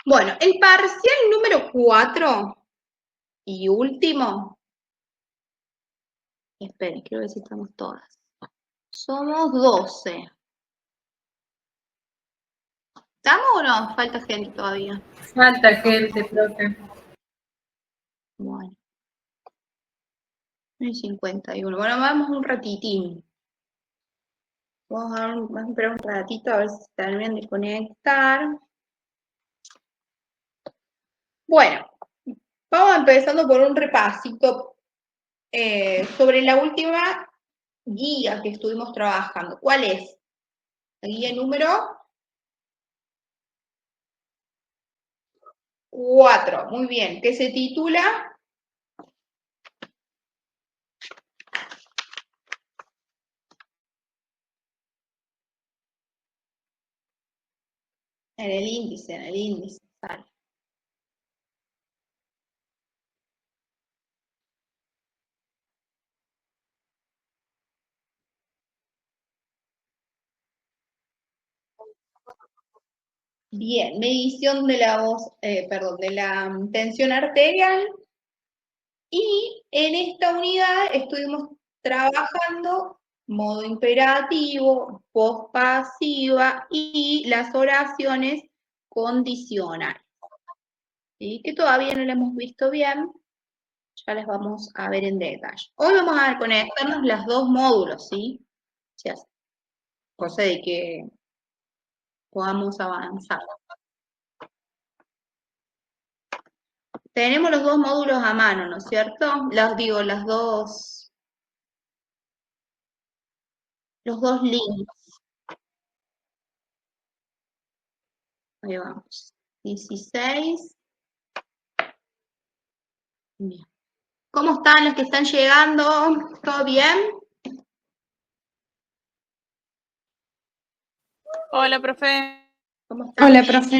Bueno, el parcial número 4 y último. Esperen, quiero ver si estamos todas. Somos 12. ¿Estamos o no? Falta gente todavía. Falta gente, profe. Bueno. 51. Bueno, vamos un ratitín. Vamos a esperar un ratito a ver si se terminan de conectar. Bueno, vamos empezando por un repasito sobre la última guía que estuvimos trabajando. ¿Cuál es? La guía número 4. Muy bien. ¿Qué se titula? En el índice. Vale. Bien, medición de la voz, de la tensión arterial. Y en esta unidad estuvimos trabajando modo imperativo, voz pasiva y las oraciones condicionales. ¿Sí? Que todavía no lo hemos visto bien, ya les vamos a ver en detalle. Hoy vamos a conectarnos los dos módulos, ¿sí? Cosa de que podamos avanzar. Tenemos los dos módulos a mano, ¿no es cierto? Los dos links. Ahí vamos. 16. Bien. ¿Cómo están los que están llegando? ¿Todo bien? Hola, profe. ¿Cómo estás? Hola, profe.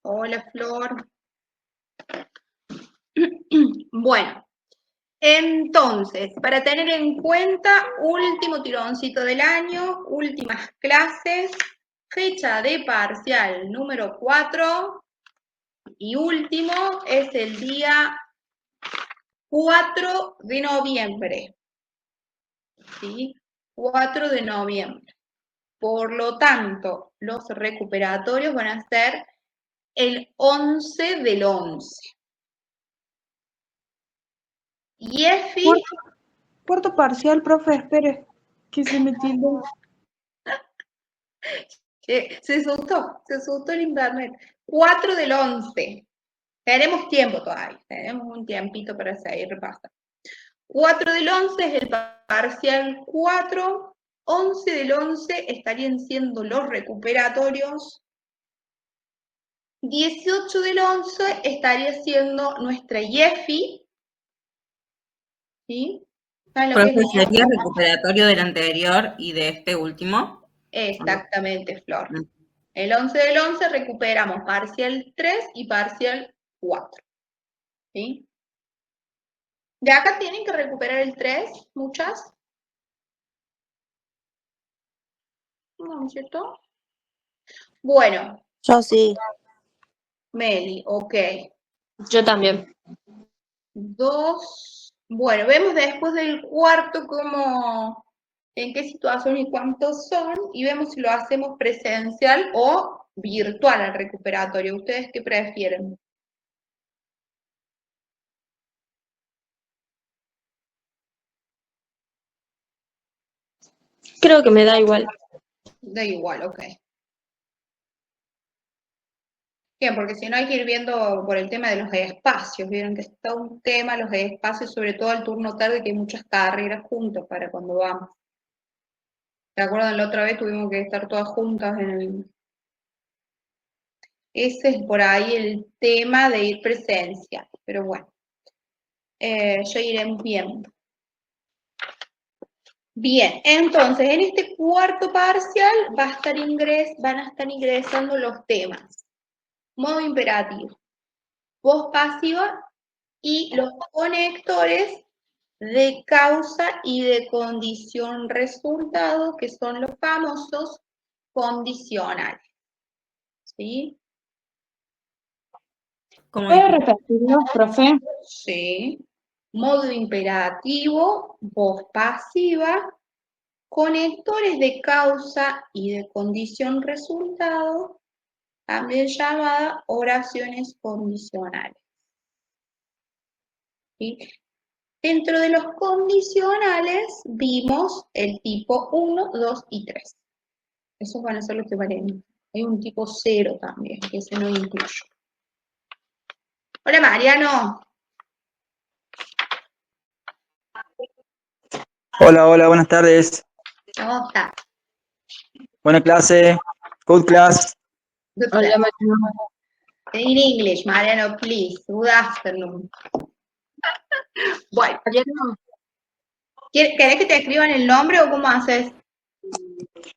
Hola, Flor. Bueno, entonces, para tener en cuenta, último tironcito del año, últimas clases, fecha de parcial número 4 y último es el día 4 de noviembre. ¿Sí? 4 de noviembre. Por lo tanto, los recuperatorios van a ser el 11 del 11. Y Efi... Cuarto parcial, profe, espere, que se me tildó. Se asustó el internet. 4 del 11. Tenemos tiempo todavía, tenemos un tiempito para seguir repasando. 4 del 11 es el parcial 4. 11 del 11 estarían siendo los recuperatorios. 18 del 11 estaría siendo nuestra IEFI. ¿Sí? Profe, ¿sería recuperatorio del anterior y de este último? Exactamente, Flor. El 11 del 11 recuperamos parcial 3 y parcial 4. ¿Sí? ¿De acá tienen que recuperar el 3? ¿Muchas? ¿No es cierto? Bueno. Yo sí. Meli, ok. Yo también. 2. Bueno, vemos después del cuarto en qué situación y cuántos son, y vemos si lo hacemos presencial o virtual al recuperatorio. ¿Ustedes qué prefieren? Creo que me da igual. Da igual, ok. Bien, porque si no hay que ir viendo por el tema de los espacios. Vieron que está un tema, los espacios, sobre todo el turno tarde, que hay muchas carreras juntas para cuando vamos. ¿Se acuerdan? La otra vez tuvimos que estar todas juntas en el... Ese es por ahí el tema de ir presencial, pero bueno, ya iremos viendo. Bien, entonces en este cuarto parcial van a estar ingresando los temas. Modo imperativo, voz pasiva y los conectores de causa y de condición resultado, que son los famosos condicionales. ¿Sí? Como ¿Puede dijiste. repetirlo, profe? Sí. Modo imperativo, voz pasiva, conectores de causa y de condición resultado, también llamada oraciones condicionales. ¿Sí? Dentro de los condicionales vimos el tipo 1, 2 y 3. Esos van a ser los que valen. Hay un tipo 0 también, que ese no incluyo. Hola Mariano. Hola, hola, buenas tardes. ¿Cómo estás? Buena clase. Good class. Good Hola, day. Mariano. In English, Mariano, please. Good afternoon. Bueno, Mariano, ¿querés que te escriban el nombre o cómo haces?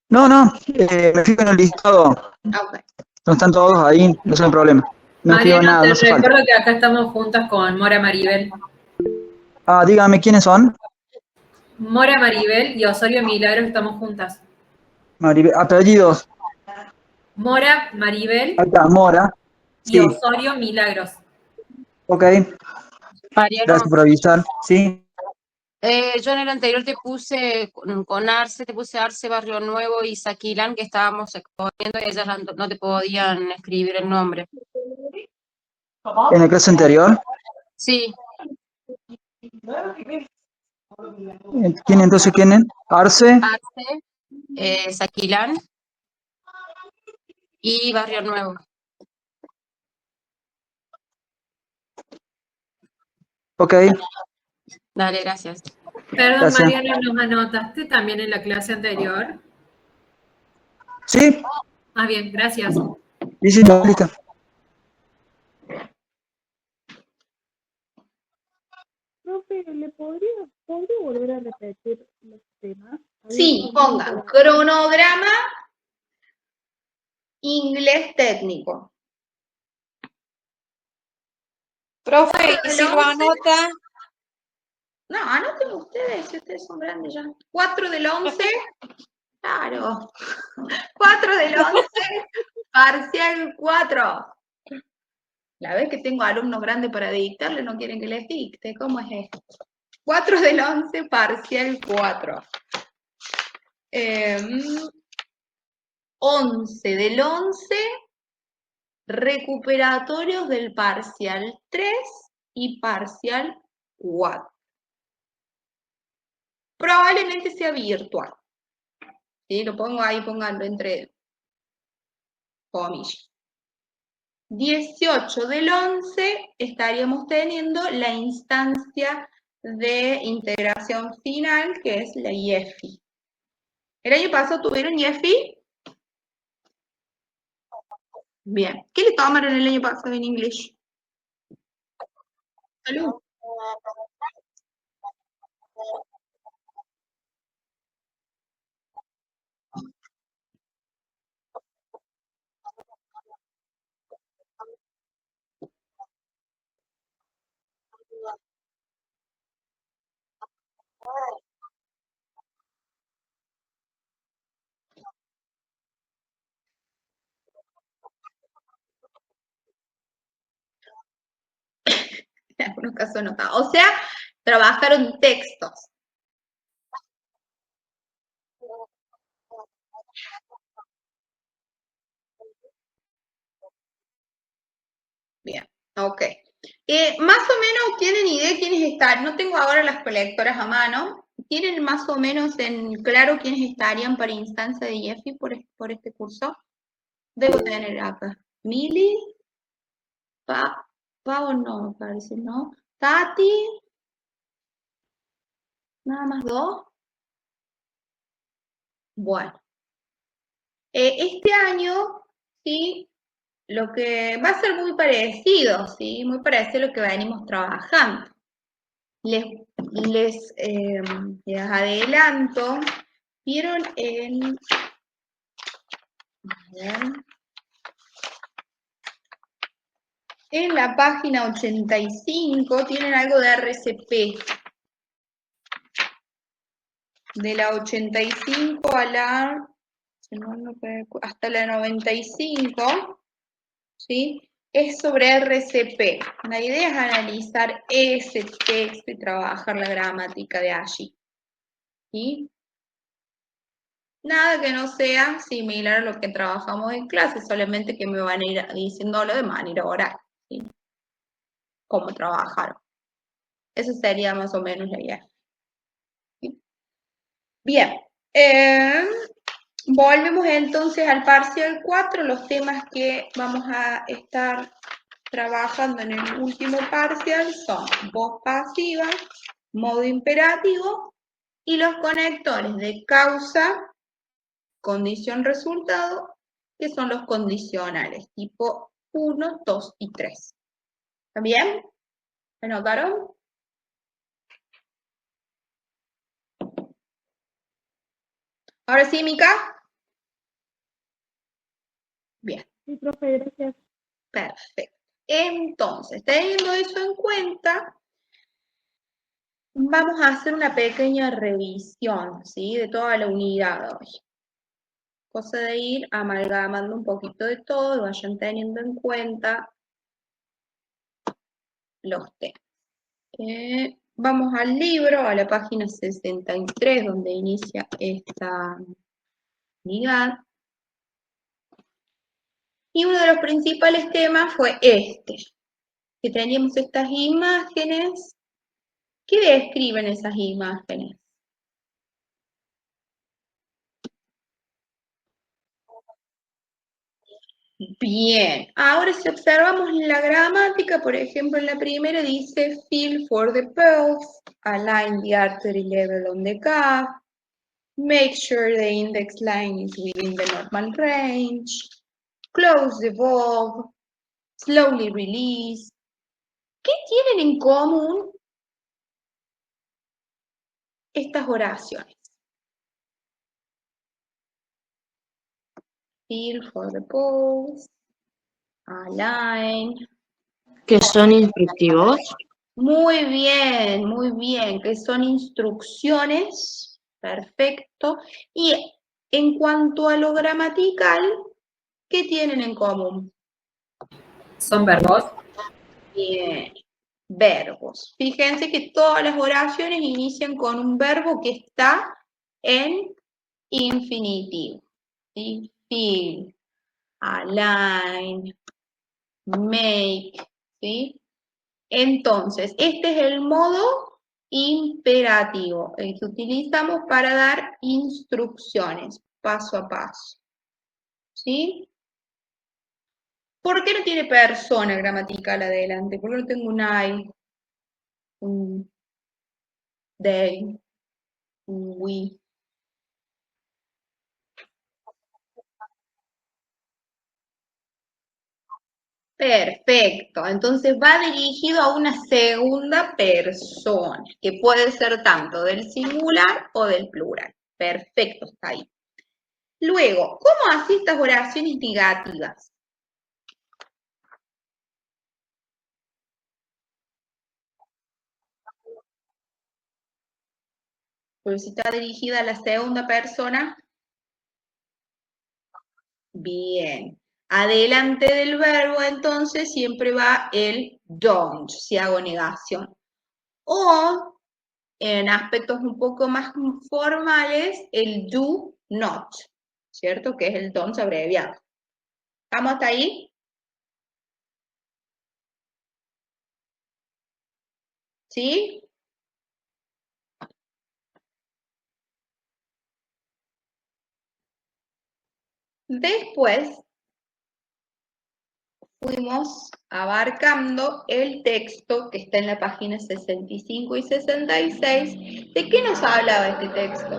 No, me fijo en el listado. Ok. No están todos ahí, no es un problema. No escribo Mariano, nada, no hace te falta. recuerdo que acá estamos juntas con Mora Maribel. Ah, dígame quiénes son. Mora Maribel y Osorio Milagros estamos juntas. Apellidos. Mora Maribel Acá, Mora. y Sí, Osorio Milagros. ok. Mariano, Gracias por avisar. Sí. yo en el anterior te puse con Arce, te puse Arce, Barrio Nuevo y Saquilán, que estábamos exponiendo y ellas no te podían escribir el nombre. En la clase anterior. Sí, ¿Quién entonces quién es? Arce. Arce, Saquilán y Barrio Nuevo. Ok, Dale, gracias. Perdón, gracias. Mariano, ¿nos anotaste también en la clase anterior? Sí, Ah, bien, gracias. dice listo. Profe, ¿le podría volver a repetir los temas? Sí, pongan cronograma, inglés técnico. Profe, ¿y si lo 11. anota? No, anoten ustedes, si ustedes son grandes ya. 4 del 11, claro. 4 del 11, parcial 4. La vez que tengo alumnos grandes para dictarle, no quieren que les dicte. ¿Cómo es esto? 4 del 11, parcial 4. 11 del 11, recuperatorios del parcial 3 y parcial 4. Probablemente sea virtual. ¿Sí? Lo pongo ahí, pónganlo entre comillas. 18 del 11 estaríamos teniendo la instancia de integración final, que es la IEFI. ¿El año pasado tuvieron IEFI? Bien. ¿Qué le tomaron el año pasado en inglés? Salud. En algunos casos no está. O sea, trabajaron textos. Bien, ok. Más o menos tienen idea quiénes están. No tengo ahora las colectoras a mano. ¿Tienen más o menos en claro quiénes estarían para instancia de IEFI por este curso? Debo tener acá. Mili, Pau no, me parece, ¿no? Tati, nada más 2. Bueno, este año, sí, lo que va a ser muy parecido, ¿sí? Muy parecido a lo que venimos trabajando. Les adelanto, vieron en la página 85 tienen algo de RCP. De la 85 a la hasta la 95, ¿sí? Es sobre RCP. La idea es analizar ese texto y trabajar la gramática de allí. ¿Sí? Nada que no sea similar a lo que trabajamos en clase, solamente que me van a ir diciéndolo de manera oral, ¿sí? Cómo trabajar. Esa sería más o menos la idea. ¿Sí? Bien. Volvemos entonces al parcial 4, los temas que vamos a estar trabajando en el último parcial son voz pasiva, modo imperativo y los conectores de causa, condición resultado, que son los condicionales, tipo 1, 2 y 3. ¿Está bien? ¿Me notaron? Ahora sí, Mica. Bien. Sí, profe, gracias. Perfecto. Entonces, teniendo eso en cuenta, vamos a hacer una pequeña revisión, ¿sí? De toda la unidad de hoy. Cosa de ir amalgamando un poquito de todo y vayan teniendo en cuenta los temas. Vamos al libro, a la página 63, donde inicia esta unidad. Y uno de los principales temas fue este, que teníamos estas imágenes. ¿Qué describen esas imágenes? Bien, ahora si observamos la gramática, por ejemplo, en la primera dice feel for the pulse, align the artery level on the cuff, make sure the index line is within the normal range, close the valve, slowly release. ¿Qué tienen en común estas oraciones? Feel for the pulse, align. Que son instructivos. Muy bien, que son instrucciones, perfecto. Y en cuanto a lo gramatical, ¿qué tienen en común? Son verbos. Bien, verbos. Fíjense que todas las oraciones inician con un verbo que está en infinitivo. ¿Sí? Feel, align, make, ¿sí? Entonces, este es el modo imperativo, el que utilizamos para dar instrucciones, paso a paso. ¿Sí? ¿Por qué no tiene persona gramatical adelante? ¿Por qué no tengo un I, un they, un we? Perfecto, entonces va dirigido a una segunda persona, que puede ser tanto del singular o del plural. Perfecto, está ahí. Luego, ¿cómo hace estas oraciones negativas? Porque si está dirigida a la segunda persona, bien. Adelante del verbo, entonces, siempre va el don't, si hago negación. O, en aspectos un poco más formales, el do not, ¿cierto? Que es el don't abreviado. ¿Estamos hasta ahí? ¿Sí? Después fuimos abarcando el texto que está en la página 65 y 66. ¿De qué nos hablaba este texto?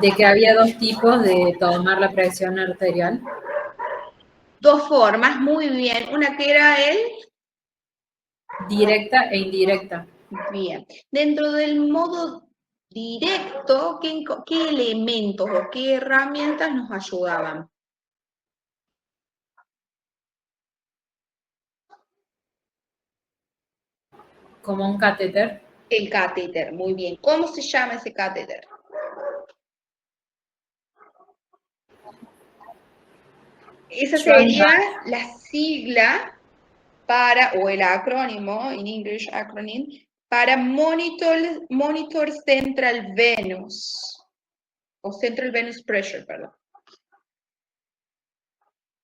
De que había dos tipos de tomar la presión arterial. Dos formas, muy bien. Una que era el... Directa e indirecta. Bien. Dentro del modo directo, ¿qué elementos o qué herramientas nos ayudaban? Como un catéter. El catéter, muy bien. ¿Cómo se llama ese catéter? Esa sería la sigla para, o el acrónimo, en English acronym, para Monitor Central Venous, o Central Venous Pressure, perdón.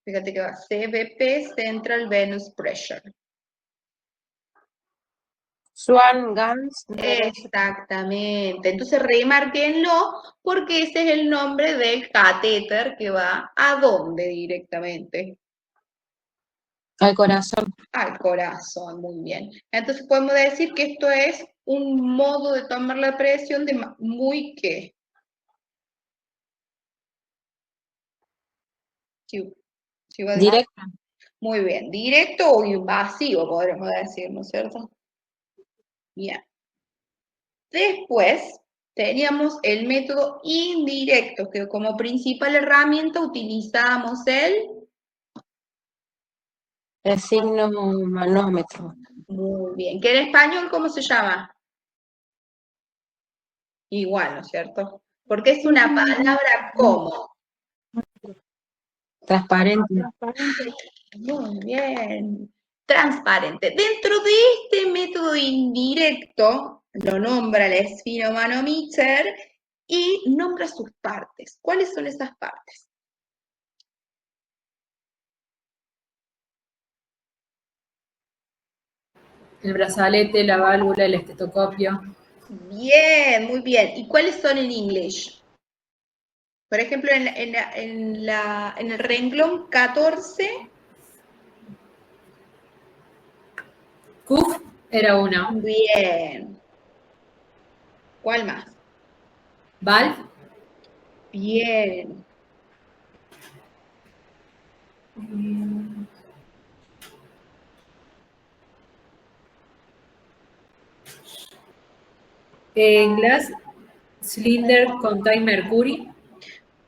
Fíjate que va CVP, Central Venous Pressure. Swan Gans. Exactamente. Entonces remárquenlo porque ese es el nombre del catéter que va ¿a dónde directamente? Al corazón. Al corazón, muy bien. Entonces podemos decir que esto es un modo de tomar la presión de muy ¿qué? Sí, va Directo. muy bien, directo o invasivo, podríamos decir, ¿no es cierto? Bien. Después teníamos el método indirecto, que como principal herramienta utilizábamos el signo manómetro. muy bien. ¿Que en español cómo se llama? Igual, ¿no es cierto? Porque es una palabra como. Transparente. Muy bien. Transparente. Dentro de este método indirecto, lo nombra el esfinomanomíter y nombra sus partes. ¿Cuáles son esas partes? El brazalete, la válvula, el estetoscopio. Bien, muy bien. ¿Y cuáles son en inglés? Por ejemplo, en el renglón 14. Cuff era uno. Bien. ¿Cuál más? Valve. Bien. Glass cylinder contain mercury.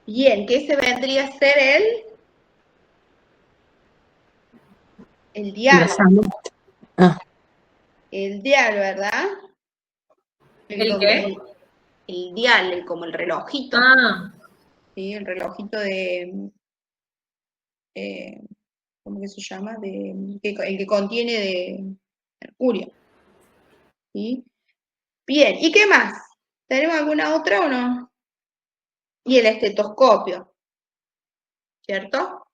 Bien, ¿qué se vendría a ser el dial? El dial, ¿verdad? ¿El qué? El dial, como el relojito. Ah. ¿Sí? El relojito de, ¿cómo que se llama? El que contiene de mercurio. ¿Sí? Bien, ¿y qué más? ¿Tenemos alguna otra o no? Y el estetoscopio, ¿cierto?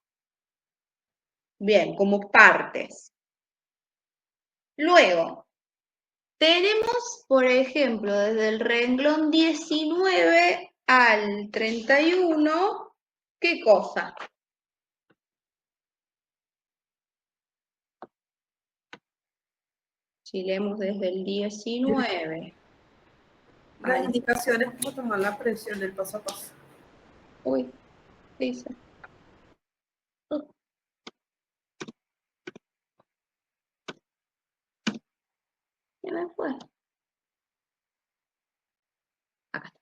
Bien, como partes. Luego, tenemos, por ejemplo, desde el renglón 19 al 31, ¿qué cosa? Si leemos desde el 19. Las indicaciones como tomar la presión del paso a paso. Uy, ¿qué dice? ¿Qué me fue? Acá está.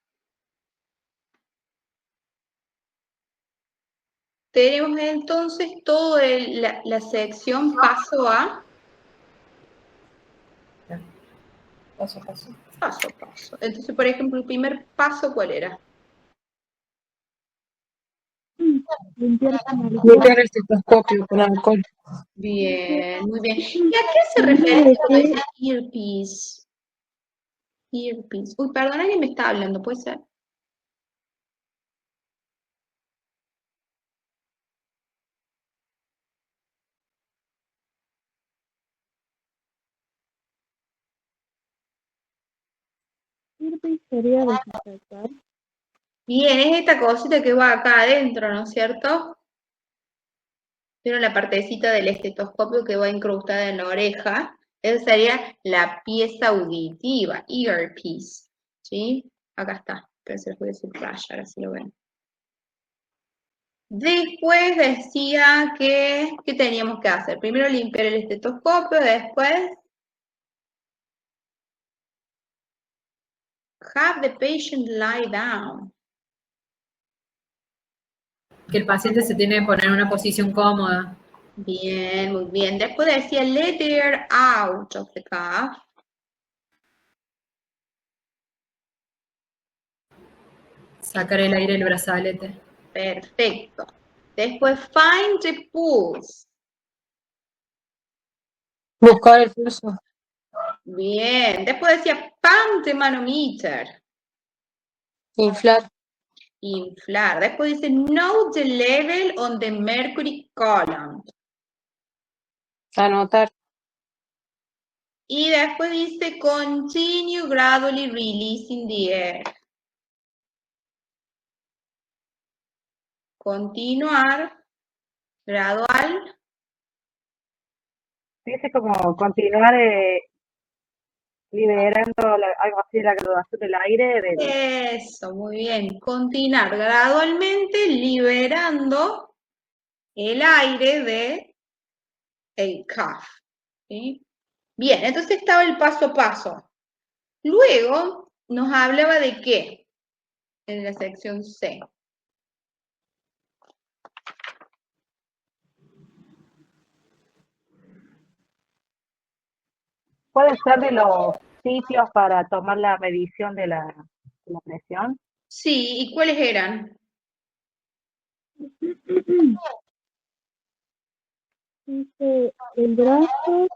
Tenemos entonces toda la sección paso a Paso a paso. paso a paso. Entonces, por ejemplo, el primer paso, ¿cuál era? Limpiar Limpiar el estetoscopio con alcohol. Bien, muy bien. ¿Y a qué se refiere cuando dice earpiece? Earpiece. Uy, perdona que me está hablando, ¿puede ser? sería desinfectar. Bien, es esta cosita que va acá adentro, ¿no es cierto? Tiene la partecita del estetoscopio que va incrustada en la oreja. Esa sería la pieza auditiva, earpiece. ¿Sí? Acá está. Pero se los voy a subrayar, así lo ven. Después decía que, ¿qué teníamos que hacer? Primero limpiar el estetoscopio, después have the patient lie down. Que el paciente se tiene que poner en una posición cómoda. Bien, muy bien. Después decía let air out of the cuff. Sacar el aire del brazalete. Perfecto. Después, find the pulse. Buscar el pulso. Bien. Después decía, pump the manometer. Inflar. Inflar. Después dice, note the level on the mercury column. Anotar. Y después dice, continue gradually releasing the air. Continuar, gradual. Dice como continuar liberando algo así de la graduación del aire. Eso, muy bien. Continuar gradualmente liberando el aire de el cough. ¿Sí? Bien, entonces estaba el paso a paso. Luego nos hablaba de qué en la sección C. Puede ser de los sitios para tomar la medición de la presión. Sí, ¿y cuáles eran? Dice el brazo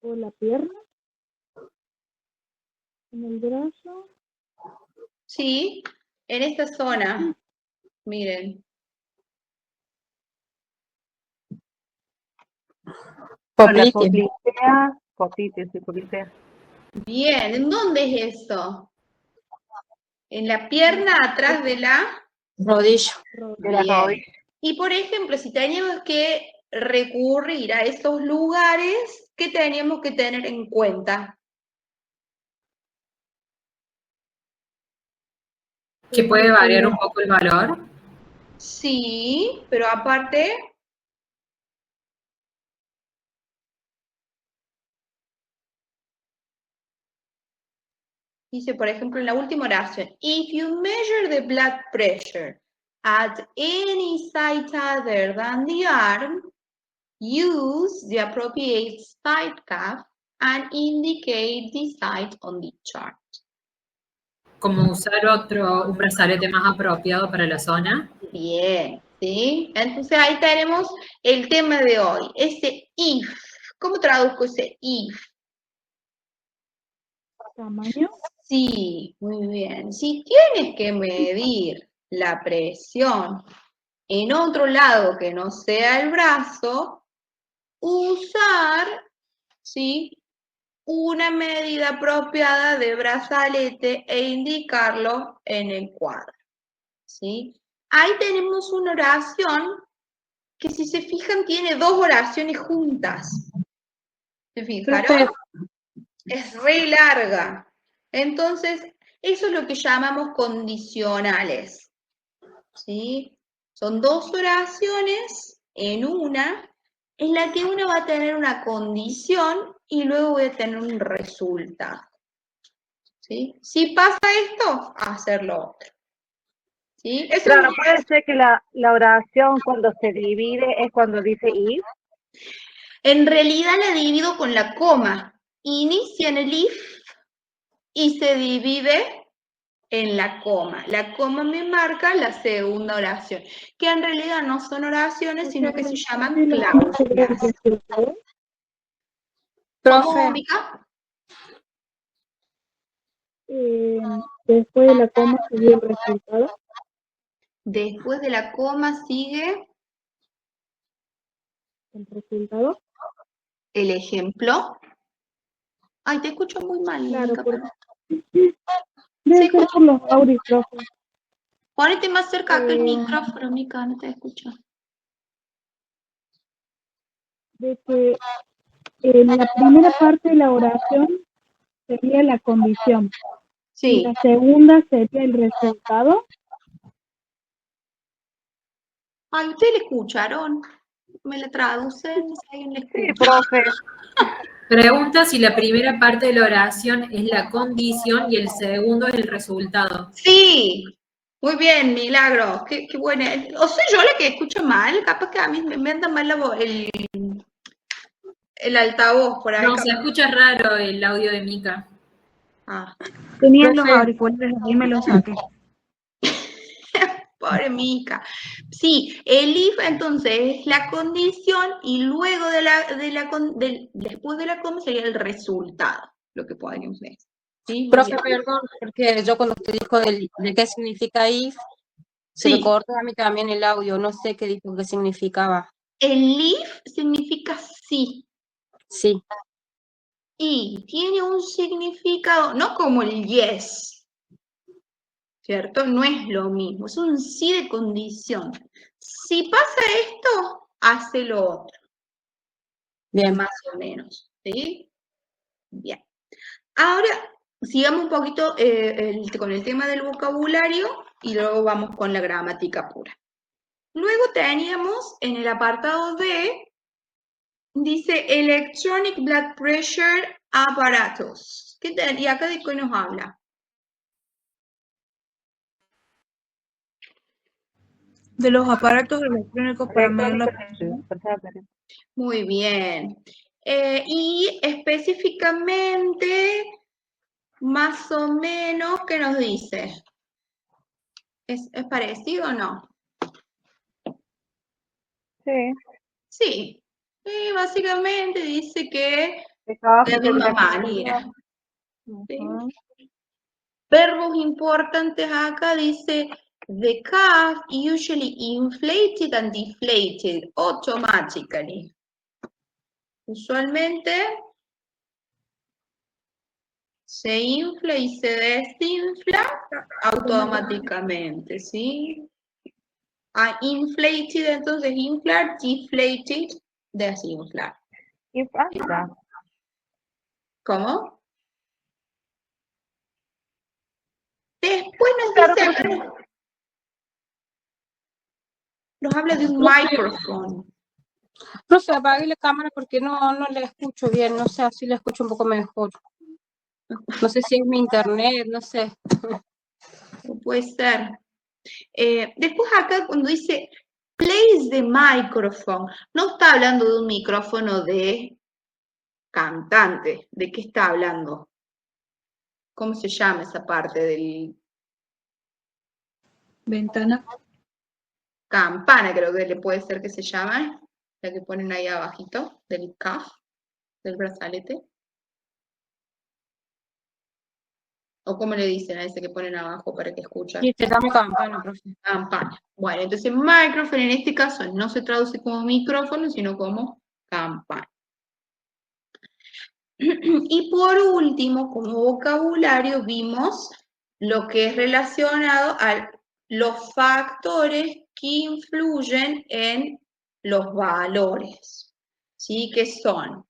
o la pierna. En el brazo. Sí, en esta zona. Miren. Poplitea. Poplitea. Bien, ¿en dónde es eso? En la pierna atrás de la Rodilla. De la rodilla. Y por ejemplo, si teníamos que recurrir a esos lugares, ¿qué teníamos que tener en cuenta? Que puede variar un poco el valor. Sí, pero aparte, dice, por ejemplo, en la última oración, if you measure the blood pressure at any site other than the arm, use the appropriate site cuff and indicate the site on the chart. Como usar un brazalete más apropiado para la zona. Bien, ¿sí? Entonces ahí tenemos el tema de hoy, ese if. ¿Cómo traduzco ese if? Tamaño. Sí, muy bien. Si tienes que medir la presión en otro lado que no sea el brazo, usar, ¿sí?, una medida apropiada de brazalete e indicarlo en el cuadro, ¿sí? Ahí tenemos una oración que, si se fijan, tiene dos oraciones juntas. ¿Se fijaron? Es re larga. Entonces, eso es lo que llamamos condicionales, ¿sí? Son dos oraciones en una, en la que uno va a tener una condición y luego voy a tener un resultado, ¿sí? Si pasa esto, hacer lo otro, ¿sí? Eso Claro, puede ser que la oración cuando se divide es cuando dice if. En realidad la divido con la coma. Inicia en el if y se divide en la coma. La coma me marca la segunda oración, que en realidad no son oraciones, sino que se llaman cláusulas. ¿Cómo, Mica? Después de la coma sigue el resultado. Después de la coma sigue El resultado. el ejemplo. Ay, te escucho muy mal, Claro, Mica. porque debe ser por los audífonos. Ponete más cerca que el micrófono, Mica, no te escucho. De que en la primera parte de la oración sería la condición. Sí. La segunda sería el resultado. Ay, ¿ustedes le escucharon? ¿Me la traducen? Si alguien le escucha. Sí, profe. Pregunta si la primera parte de la oración es la condición y el segundo es el resultado. Sí, muy bien, Milagro, qué buena. ¿O soy yo la que escucho mal? Capaz que a mí me anda mal el altavoz por ahí. No, se escucha raro el audio de Mica. Ah. Tenía los auriculares y me los saqué. Pobre Mica. Sí, el if entonces es la condición y luego después de la coma sería el resultado, lo que podríamos ver. ¿Sí? Profe, perdón, porque yo cuando te dijo de qué significa if, se me Sí, cortó a mí también el audio, no sé qué dijo que significaba. el if significa sí. Sí, Y tiene un significado, no como el yes, ¿cierto? No es lo mismo, es un sí de condición. Si pasa esto, hace lo otro, bien. más o menos, ¿sí? Bien. Ahora, sigamos un poquito con el tema del vocabulario y luego vamos con la gramática pura. Luego teníamos en el apartado D, dice Electronic Blood Pressure Apparatus. ¿Y acá de qué nos habla? De los aparatos electrónicos para medir la Electrónicos, presión. Muy bien. Y específicamente, más o menos, ¿qué nos dice? ¿Es parecido o no? Sí. Sí. Básicamente dice que De todas de la misma formas, manera. ¿Sí? ujú. Verbos importantes acá dice the calf usually inflated and deflated automatically. Usualmente se infla y se desinfla automáticamente, ¿sí? Inflated, entonces inflar, deflated, desinflar. Infanta. ¿Cómo? Después Claro, nos habla de un micrófono. Profe, apague la cámara porque no le escucho bien, no sé, así le escucho un poco mejor. No sé si es mi internet, no sé. Puede ser. Después acá cuando dice place the microphone, no está hablando de un micrófono de cantante. ¿De qué está hablando? ¿Cómo se llama esa parte del Ventana. campana? Creo que le puede ser que se llama, la que ponen ahí abajito del cuff, del brazalete. ¿O cómo le dicen a ese que ponen abajo para que escuchen? Sí, te llamo campana, profe. Campana. Bueno, entonces micrófono en este caso no se traduce como micrófono, sino como campana. Y por último, como vocabulario, vimos lo que es relacionado a los factores que influyen en los valores. ¿Sí? ¿Qué son?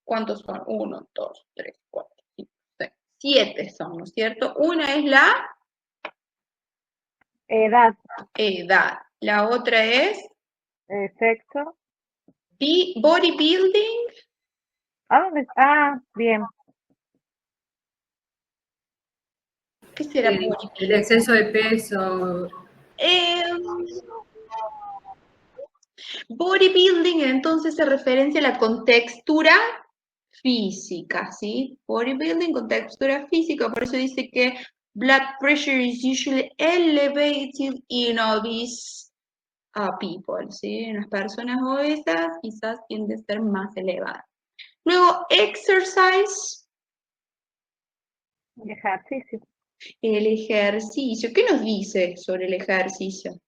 ¿Cuántos son? 1, 2, 3, 4, 5, 6, 7 son, ¿no es cierto? Una es la edad, edad. La otra es sexo. bodybuilding. ¿Dónde? Bien. ¿Qué será El bodybuilding? exceso de peso. Bodybuilding entonces se referencia a la contextura física, ¿sí? Bodybuilding con textura física, por eso dice que blood pressure is usually elevated in obese people, ¿sí? En las personas obesas quizás tiende a ser más elevada. Luego, exercise, Ejercicio. el ejercicio. ¿Qué nos dice sobre el ejercicio?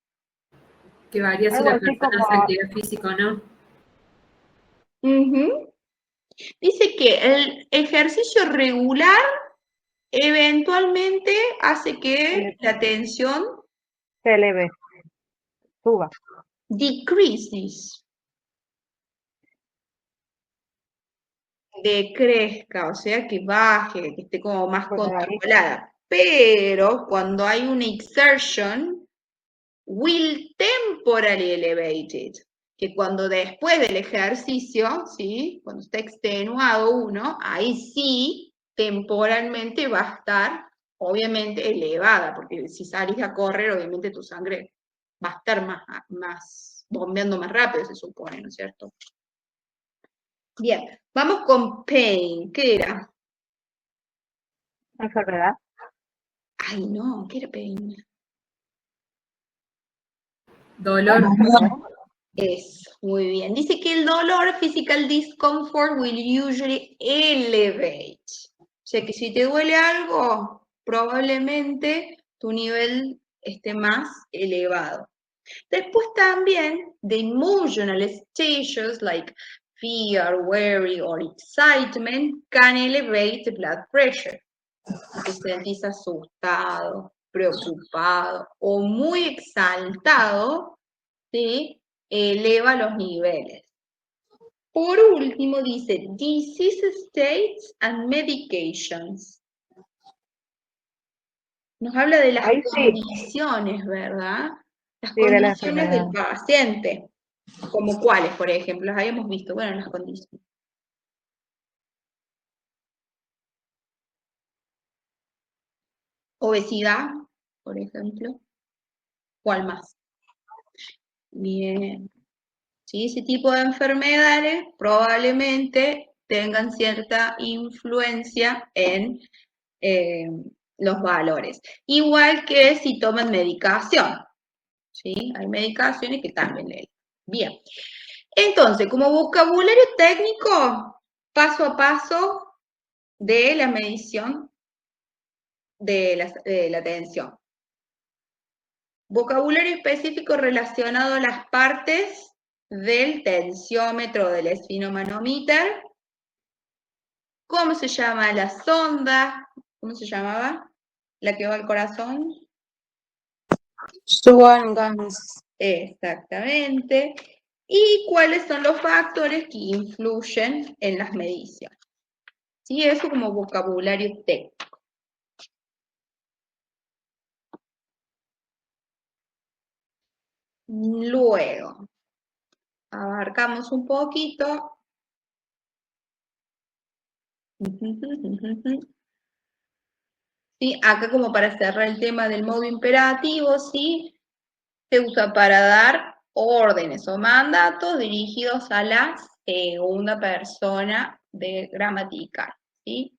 Que varía si Algo la así persona como- hace actividad física o no. Dice que el ejercicio regular eventualmente hace que la tensión Se eleve. Suba. decreases, decrezca, o sea, que baje, que esté como más Por ahí. controlada. Pero cuando hay una exertion, will temporarily elevated, que cuando después del ejercicio, ¿sí? Cuando está extenuado uno, ahí sí, temporalmente va a estar, obviamente, elevada, porque si salís a correr, obviamente tu sangre va a estar más bombeando más rápido, se supone, ¿no es cierto? Bien, vamos con pain. ¿Qué era? Enfermedad. Ay, no, ¿qué era pain? Dolor. Eso, muy bien. Dice que el dolor, physical discomfort, will usually elevate. O sea que si te duele algo, probablemente tu nivel esté más elevado. Después también, the emotional stages like fear, worry, or excitement can elevate the blood pressure. Si te sentís asustado, preocupado o muy exaltado, ¿sí? Eleva los niveles. Por último, dice disease states and medications. Nos habla de las Ahí sí. condiciones, ¿verdad? Las Sí, de la condiciones del enfermedad. paciente. ¿Como cuáles, por ejemplo? Las habíamos visto. Bueno, las condiciones. Obesidad, por ejemplo. ¿Cuál más? Bien. ¿Sí? Ese tipo de enfermedades probablemente tengan cierta influencia en los valores. Igual que si toman medicación. ¿Sí? Hay medicaciones que también leen. Bien. Entonces, como vocabulario técnico, paso a paso de la medición de la tensión. Vocabulario específico relacionado a las partes del tensiómetro, del esfinomanómetro. ¿Cómo se llama la sonda? ¿Cómo se llamaba? La que va al corazón. Schwann-Ganz. Exactamente. ¿Y cuáles son los factores que influyen en las mediciones? ¿Sí? Eso como vocabulario técnico. Luego, abarcamos un poquito. ¿Sí? Acá como para cerrar el tema del modo imperativo, ¿sí? Se usa para dar órdenes o mandatos dirigidos a la segunda persona de gramatical, ¿sí?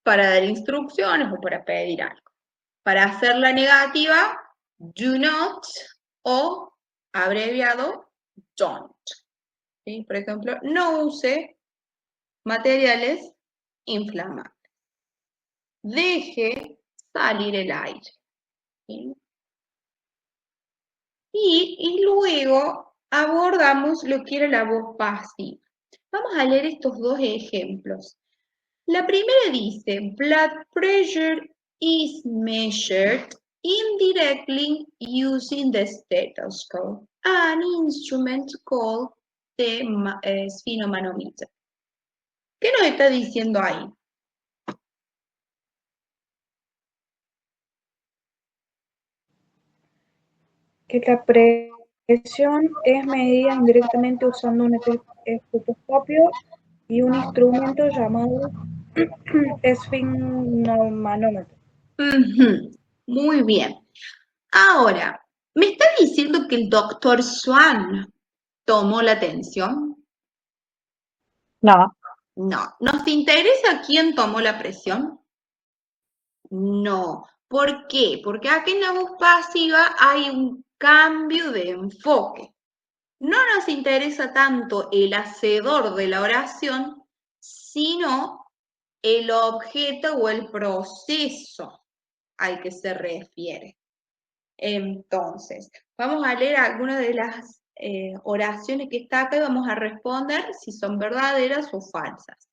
Para dar instrucciones o para pedir algo. Para hacer la negativa, do not o abreviado, don't. ¿Sí? Por ejemplo, no use materiales inflamables. Deje salir el aire. ¿Sí? Y luego abordamos lo que era la voz pasiva. Vamos a leer estos dos ejemplos. La primera dice, blood pressure is measured indirectly using the stethoscope, an instrument called the sphygmomanometer. ¿Qué nos está diciendo ahí? Que la presión es medida indirectamente usando un estetoscopio y un instrumento llamado esfigmomanómetro. Muy bien. Ahora, ¿me está diciendo que el doctor Swan tomó la tensión? No. No. ¿Nos interesa quién tomó la presión? No. ¿Por qué? Porque aquí en la voz pasiva hay un cambio de enfoque. No nos interesa tanto el hacedor de la oración, sino el objeto o el proceso al que se refiere. Entonces, vamos a leer algunas de las oraciones que está acá y vamos a responder si son verdaderas o falsas.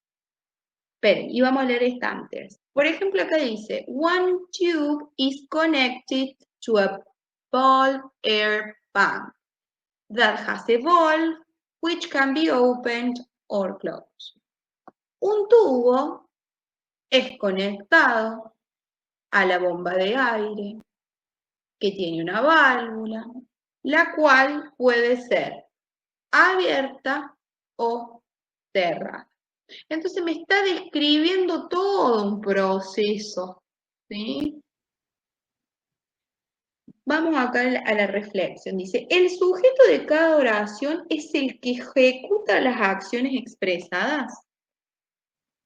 Esperen, y vamos a leer esta antes. Por ejemplo, acá dice, one tube is connected to a ball air pump that has a valve which can be opened or closed. Un tubo es conectado a la bomba de aire que tiene una válvula, la cual puede ser abierta o cerrada. Entonces me está describiendo todo un proceso, ¿sí? Vamos acá a la reflexión. Dice, el sujeto de cada oración es el que ejecuta las acciones expresadas.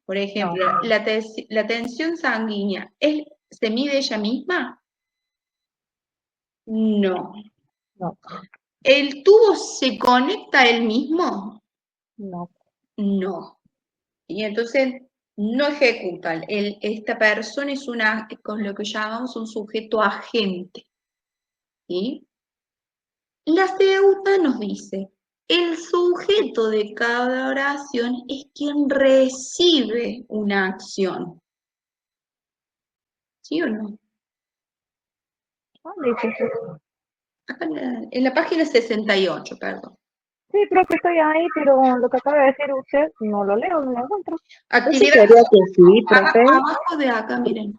Por ejemplo, No. la tensión sanguínea, ¿se mide ella misma? No. No. ¿El tubo se conecta a él mismo? No. No. Y entonces no ejecuta. Esta persona es con lo que llamamos un sujeto agente. ¿Sí? La segunda nos dice, el sujeto de cada oración es quien recibe una acción. ¿Sí o no? ¿Dónde dice eso? Acá en la página 68, perdón. Sí, creo que estoy ahí, pero lo que acaba de decir usted no lo leo, no lo encuentro. Actividad Sería que sí, profe. abajo de acá, miren.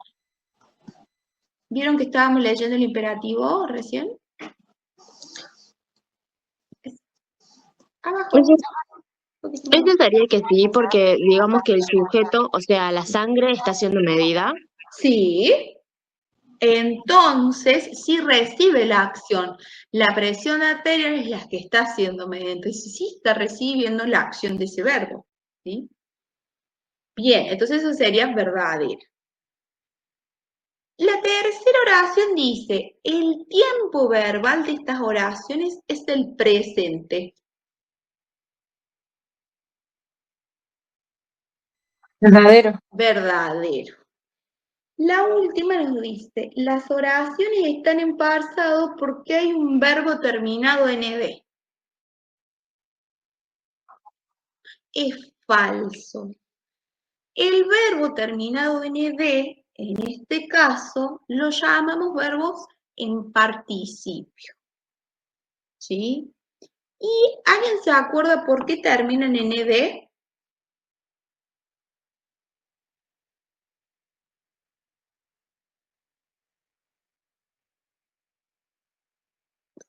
¿Vieron que estábamos leyendo el imperativo recién? Abajo. Eso sería que sí, porque digamos que el sujeto, o sea, la sangre está siendo medida. Sí. Entonces, sí recibe la acción. La presión arterial es la que está haciendo medida. Entonces, sí está recibiendo la acción de ese verbo. ¿Sí? Bien, entonces eso sería verdadero. La tercera oración dice, el tiempo verbal de estas oraciones es el presente. Verdadero. Verdadero. La última nos dice, las oraciones están en pasado porque hay un verbo terminado en ed. Es falso. El verbo terminado en ed, en este caso, lo llamamos verbos en participio. ¿Sí? ¿Y alguien se acuerda por qué terminan en ed?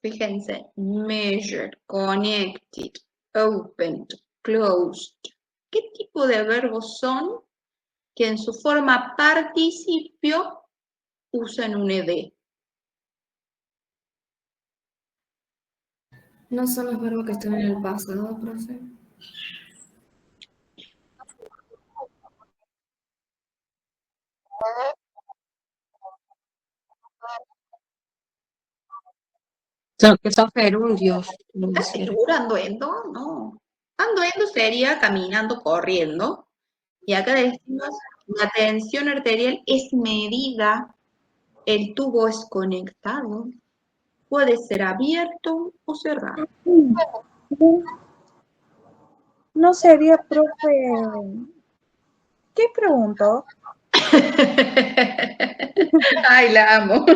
Fíjense, measured, connected, opened, closed. ¿Qué tipo de verbos son que en su forma participio usan un ed? No son los verbos que están en el pasado, profe. Que son gerundios. ¿Estás segura, Andoendo? No. Andoendo sería caminando, corriendo. Y acá decimos, la tensión arterial es medida, el tubo es conectado, puede ser abierto o cerrado. No sería, profe. ¿Qué preguntó? Ay, la amo.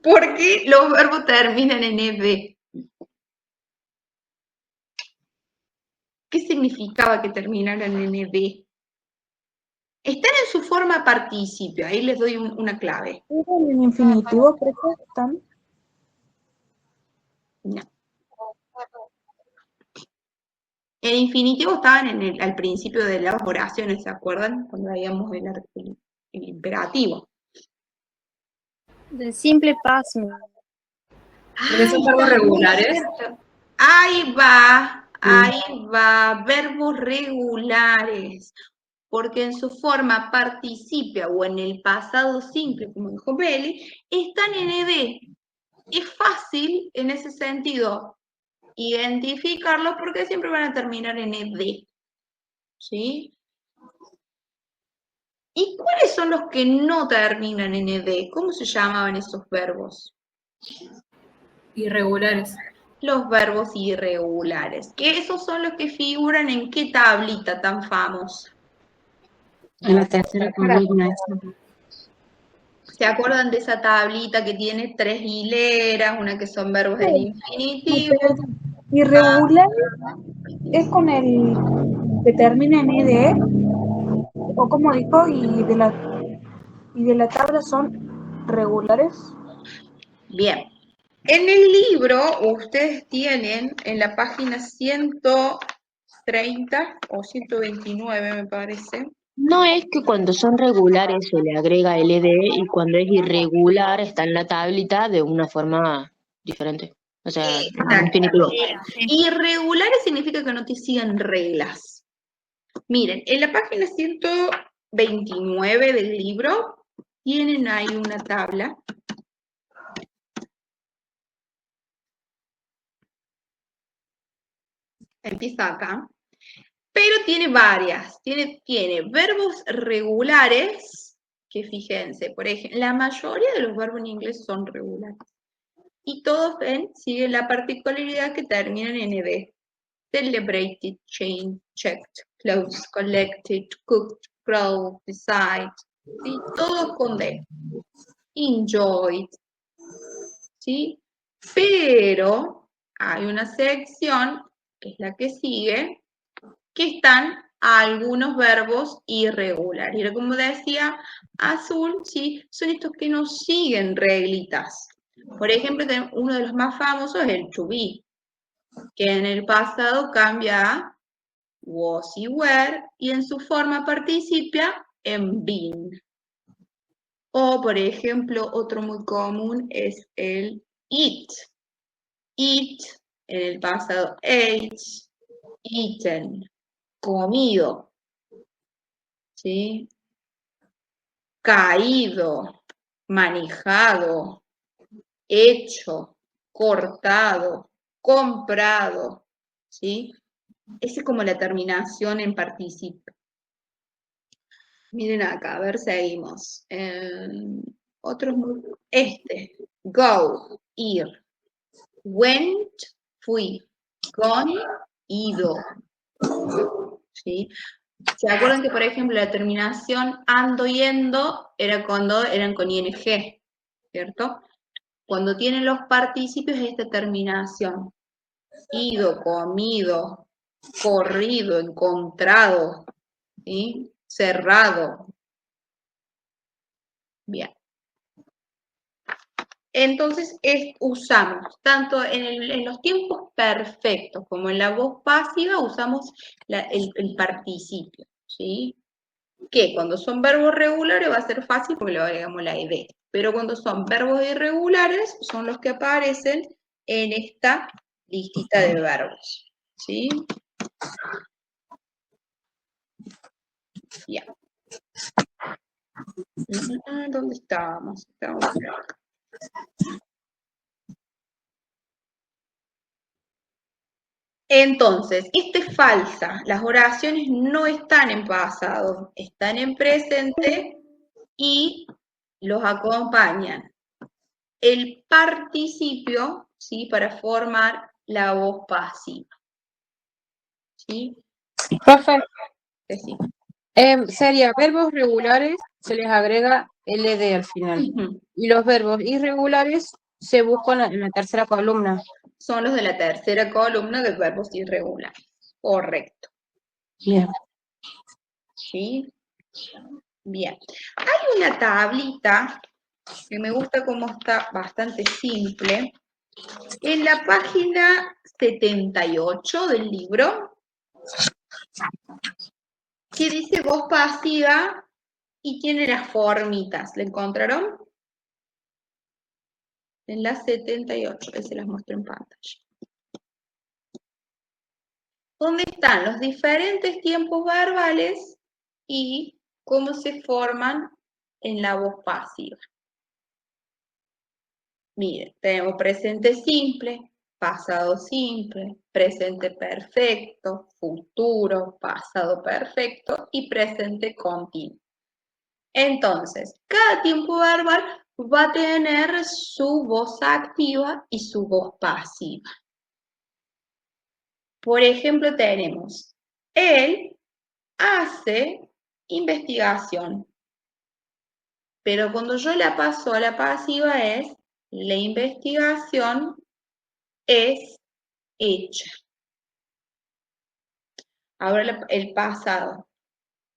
¿Por qué los verbos terminan en ed? ¿Qué significaba que terminaran en ed? Están en su forma participio, ahí les doy una clave. ¿Eran en infinitivo, profe? ¿Están? No. En infinitivo estaban al principio de las oraciones, ¿se acuerdan? Cuando veíamos el imperativo. Del simple pasmo. Porque son verbos regulares. Ahí va, verbos regulares. Porque en su forma participia o en el pasado simple, como dijo Beli, están en ed. Es fácil en ese sentido identificarlos porque siempre van a terminar en ed. ¿Sí? ¿Y cuáles son los que no terminan en ed? ¿Cómo se llamaban esos verbos? Irregulares. Los verbos irregulares. Que esos son los que figuran en qué tablita tan famosa. En la tercera columna. ¿Se acuerdan de esa tablita que tiene 3 hileras? Una que son verbos del infinitivo. ¿Irregular es con el que termina en ed? ¿O como dijo? ¿Y de la tabla son regulares? Bien. En el libro ustedes tienen en la página 130 o 129 me parece. No es que cuando son regulares se le agrega el ed y cuando es irregular está en la tablita de una forma diferente. O sea, infinitivo. Irregulares significa que no te sigan reglas. Miren, en la página 129 del libro tienen ahí una tabla empieza acá, pero tiene varias. Tiene verbos regulares, que fíjense, por ejemplo, la mayoría de los verbos en inglés son regulares. Y todos siguen la particularidad que terminan en ed. Celebrated, changed, checked, closed, collected, cooked, growled, decide. ¿Sí? Todos con D. Enjoyed. ¿Sí? Pero hay una sección, que es la que sigue, que están algunos verbos irregulares. Y como decía Azul, ¿sí? Son estos que no siguen reglitas. Por ejemplo, uno de los más famosos es el to be, que en el pasado cambia a was y were, y en su forma participia en been. O, por ejemplo, otro muy común es el eat. Eat, en el pasado ate, eaten, comido. ¿Sí? Caído, manejado, hecho, cortado, comprado. ¿Sí? Esa es como la terminación en participio. Miren acá, a ver, seguimos. Otros, go, ir. Went, fui. Gone, ido. ¿Sí? ¿Se acuerdan que, por ejemplo, la terminación ando, yendo, era cuando eran con ing, ¿cierto? Cuando tienen los participios es esta terminación. Ido, comido, corrido, encontrado, ¿sí? Cerrado. Bien. Entonces, usamos, tanto en los tiempos perfectos como en la voz pasiva, usamos el participio, ¿sí? Que cuando son verbos regulares va a ser fácil porque le agregamos la ed. Pero cuando son verbos irregulares, son los que aparecen en esta listita de verbos, ¿sí? Bien. ¿Dónde estábamos? Estábamos acá. Entonces, esta es falsa. Las oraciones no están en pasado, están en presente y los acompañan el participio, ¿sí? Para formar la voz pasiva. ¿Sí? Profe, Sí. sería verbos regulares, se les agrega ld al final. Y los verbos irregulares se buscan en la tercera columna. Son los de la tercera columna de verbos irregulares. Correcto. Bien. ¿Sí? Bien. Hay una tablita que me gusta como está bastante simple. En la página 78 del libro, que dice voz pasiva y tiene las formitas. ¿La encontraron? En la 78, que se las muestro en pantalla. Donde están los diferentes tiempos verbales y cómo se forman en la voz pasiva. Miren, tenemos presente simple, pasado simple, presente perfecto, futuro, pasado perfecto y presente continuo. Entonces, cada tiempo verbal va a tener su voz activa y su voz pasiva. Por ejemplo, tenemos, él hace investigación, pero cuando yo la paso a la pasiva es, la investigación es hecha. Ahora el pasado.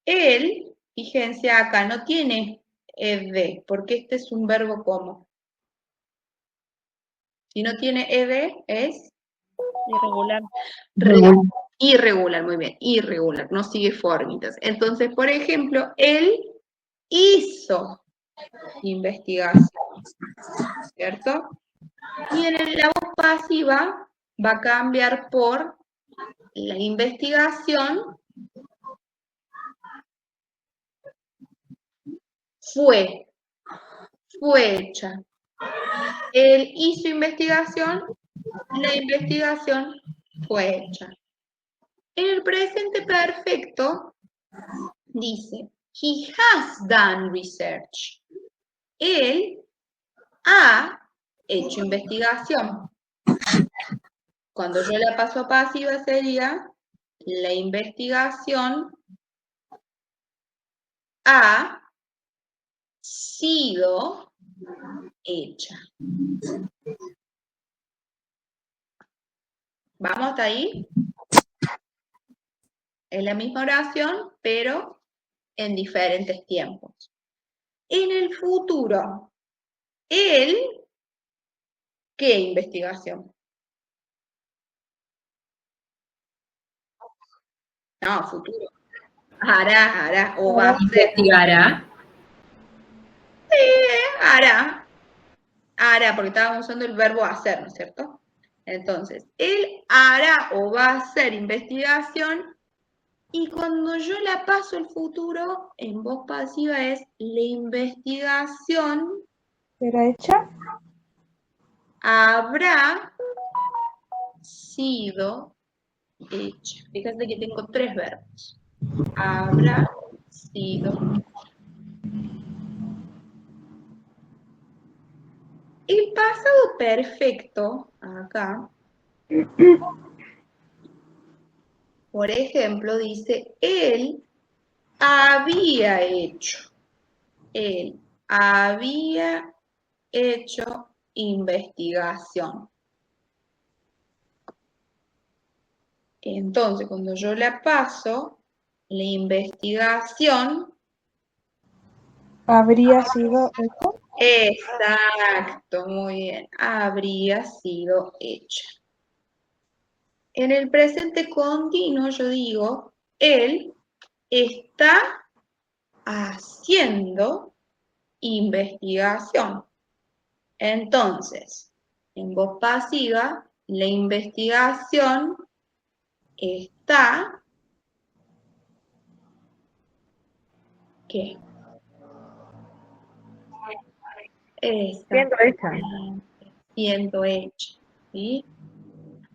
Él, fíjense acá, no tiene ed, porque este es un verbo como. Si no tiene ed, es Irregular. Irregular, muy bien, irregular, no sigue formitas. Entonces, por ejemplo, él hizo investigación, ¿cierto? Y en la voz pasiva va a cambiar por la investigación fue hecha. Él hizo investigación, la investigación fue hecha. En el presente perfecto dice, he has done research. Él ha hecho investigación. Cuando yo la paso a pasiva sería, la investigación ha sido hecha. ¿Vamos hasta ahí? Es la misma oración, pero en diferentes tiempos. En el futuro, él, ¿qué investigación? No, futuro. Hará, o va a hacer. ¿Investigará? Hará, porque estábamos usando el verbo hacer, ¿no es cierto? Entonces, él hará o va a hacer investigación y cuando yo la paso al futuro, en voz pasiva es la investigación ¿será hecha? habrá sido hecha. Fíjate que tengo 3 verbos. Habrá sido. El pasado perfecto, acá, por ejemplo, dice, él había hecho. Él había hecho investigación. Entonces, cuando yo la paso, la investigación ¿Habría sido hecha? Exacto, muy bien. Habría sido hecha. En el presente continuo yo digo, él está haciendo investigación. Entonces, en voz pasiva, la investigación está, ¿qué? Siendo hecha. Siendo hecha, ¿sí?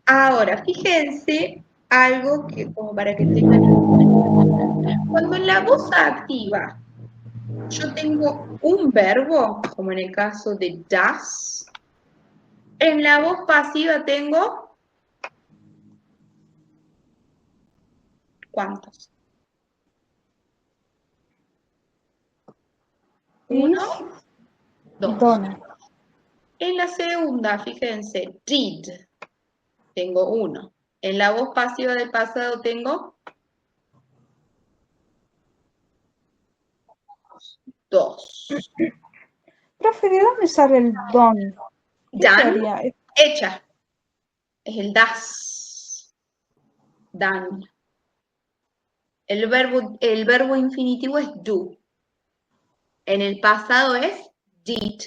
Ahora, fíjense algo que como para que tengan en cuenta. Cuando en la voz activa yo tengo un verbo, como en el caso de das, en la voz pasiva tengo ¿cuántos? Uno, dos. Dona. En la segunda, fíjense, did, tengo uno. En la voz pasiva del pasado tengo 2. Profe, ¿de dónde sale el don? ¿Qué Dan, sería? hecha. Es el das. Dan. El verbo infinitivo es do. En el pasado es did.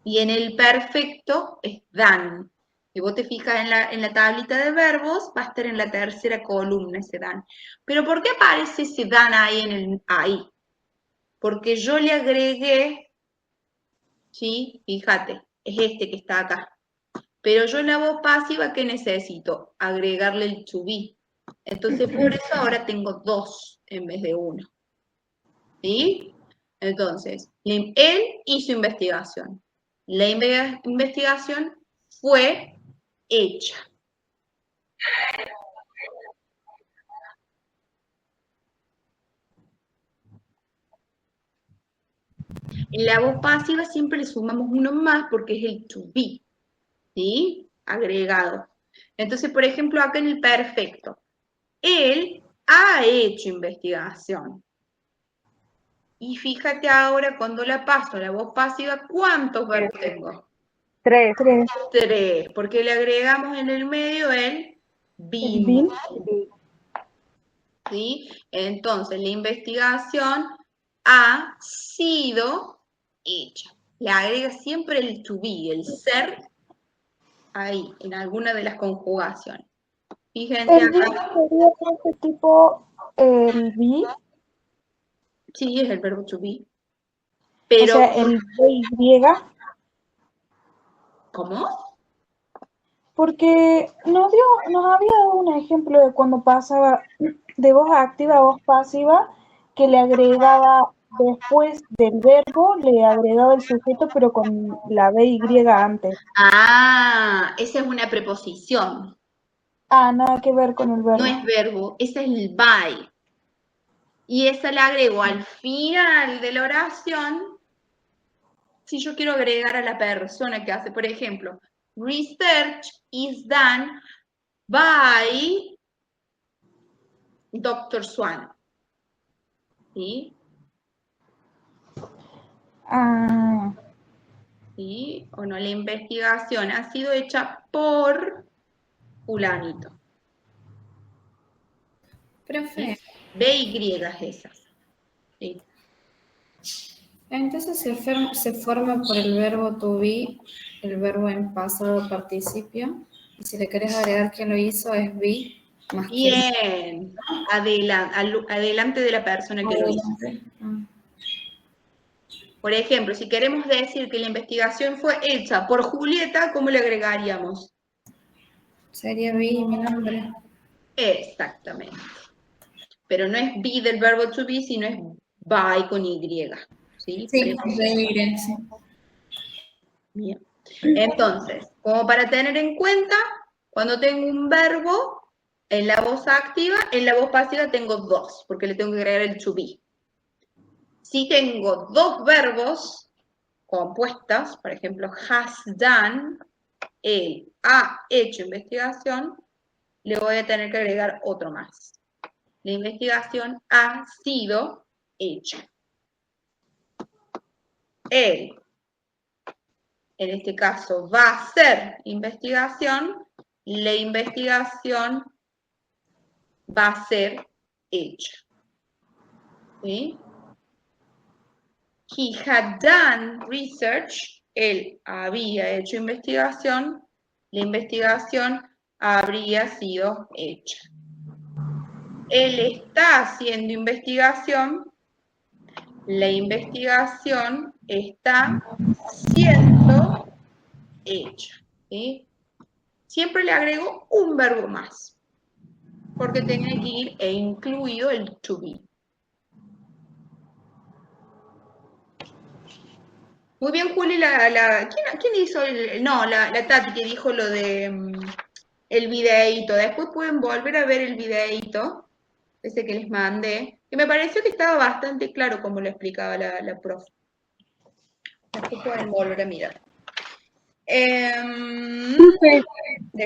Y en el perfecto es dan. Si vos te fijas en la tablita de verbos, va a estar en la tercera columna ese dan. Pero ¿por qué aparece ese dan ahí ahí? Porque yo le agregué, ¿sí? Fíjate, es este que está acá. Pero yo en la voz pasiva, ¿qué necesito? Agregarle el to be. Entonces, por eso ahora tengo 2 en vez de 1. ¿Sí? Entonces, él hizo investigación. La investigación fue hecha. En la voz pasiva siempre le sumamos uno más porque es el to be. ¿Sí? Agregado. Entonces, por ejemplo, acá en el perfecto. Él ha hecho investigación. Y fíjate ahora, cuando la paso a la voz pasiva, ¿cuántos verbos tengo? 3. 3, porque le agregamos en el medio el been. ¿Sí? Entonces, la investigación ha sido hecha. Le agrega siempre el to be, el ser, ahí, en alguna de las conjugaciones. Fíjense ¿El be acá. sería ese tipo el be? Sí, es el verbo to be. Pero, O sea, el be y griega. ¿cómo? Porque nos había dado un ejemplo de cuando pasaba de voz activa a voz pasiva, que le agregaba después del verbo, le agregaba el sujeto, pero con la BY antes. Ah, esa es una preposición. Ah, nada que ver con el verbo. No es verbo, ese es el by. Y esa la agrego al final de la oración si yo quiero agregar a la persona que hace. Por ejemplo, research is done by Dr. Swan. ¿Sí? Ah. ¿Sí? O no, la investigación ha sido hecha por fulanito. Profe. BY esas. ¿Sí? Entonces se forma por el verbo to be, el verbo en pasado participio, y si le querés agregar quién lo hizo es be más Bien, adelante de la persona que lo hizo. Por ejemplo, si queremos decir que la investigación fue hecha por Julieta, ¿cómo le agregaríamos? Sería be mi nombre. Exactamente. Pero no es be del verbo to be, sino es by con Y. ¿Sí? Sí, sí. Bien. Entonces, como para tener en cuenta, cuando tengo un verbo en la voz activa, en la voz pasiva tengo dos, porque le tengo que agregar el to be. Si tengo dos verbos compuestos, por ejemplo, has done, él ha hecho investigación, le voy a tener que agregar otro más. La investigación ha sido hecha. Él, en este caso, va a hacer investigación, la investigación va a ser hecha. ¿Sí? He had done research, él había hecho investigación, la investigación habría sido hecha. Él está haciendo investigación, la investigación está siendo hecha. ¿Sí? Siempre le agrego un verbo más, porque tiene que ir incluido el to be. Muy bien, Juli, ¿quién hizo la Tati que dijo lo de el videíto? Después pueden volver a ver el videíto, ese que les mandé, que me pareció que estaba bastante claro como lo explicaba la profe. Después pueden volver a mirar.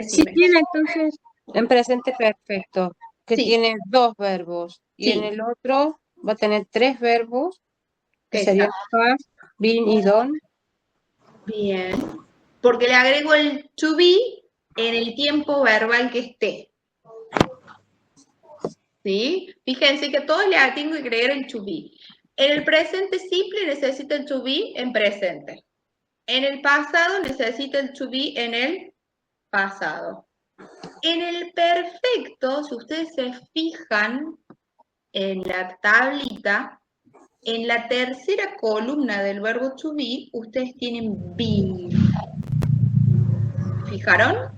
Si tiene entonces en presente perfecto, que Sí. tiene dos verbos, y Sí. en el otro va a tener tres verbos, que Exacto. serían have, been y done. Bien. Porque le agrego el to be en el tiempo verbal que esté. ¿Sí? Fíjense que a todos le tengo que agregar el to be. En el presente simple necesita el to be en presente. En el pasado necesita el to be en el pasado. En el perfecto, si ustedes se fijan en la tablita, en la tercera columna del verbo to be, ustedes tienen been. ¿Fijaron?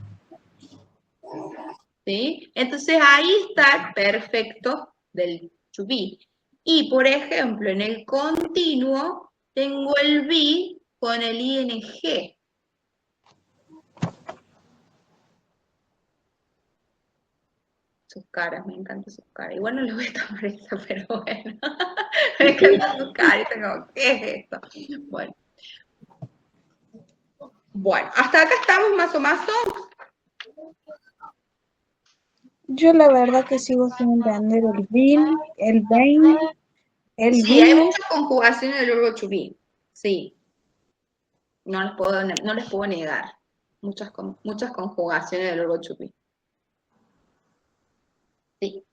¿Sí? Entonces ahí está el perfecto del to be. Y, por ejemplo, en el continuo tengo el be con el ing. Sus caras, me encantan sus caras. Igual no les voy a tomar eso, pero bueno. Me encantan sus caras. Como, ¿qué es esto? Bueno, hasta acá estamos más o menos. Yo la verdad que sigo sin entender el been, el been, el Sí, hay been. muchas conjugaciones del verbo to be. Sí. No les puedo negar. Muchas conjugaciones del verbo to be. Sí.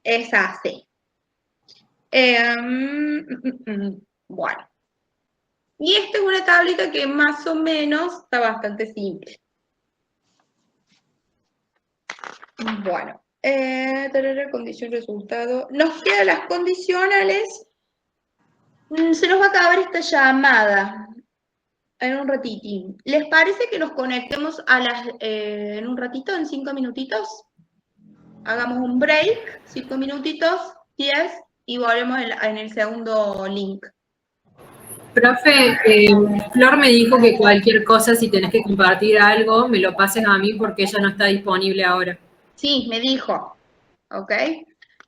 Es así. Bueno. Y esta es una tablita que más o menos está bastante simple. Bueno. Condición, resultado. Nos quedan las condicionales. Se nos va a acabar esta llamada. En un ratitín. ¿Les parece que nos conectemos a en un ratito, en 5 minutitos? Hagamos un break, 5 minutitos, 10, y volvemos en el segundo link. Profe, Flor me dijo que cualquier cosa, si tenés que compartir algo, me lo pases a mí porque ella no está disponible ahora. Sí, me dijo. ¿Ok?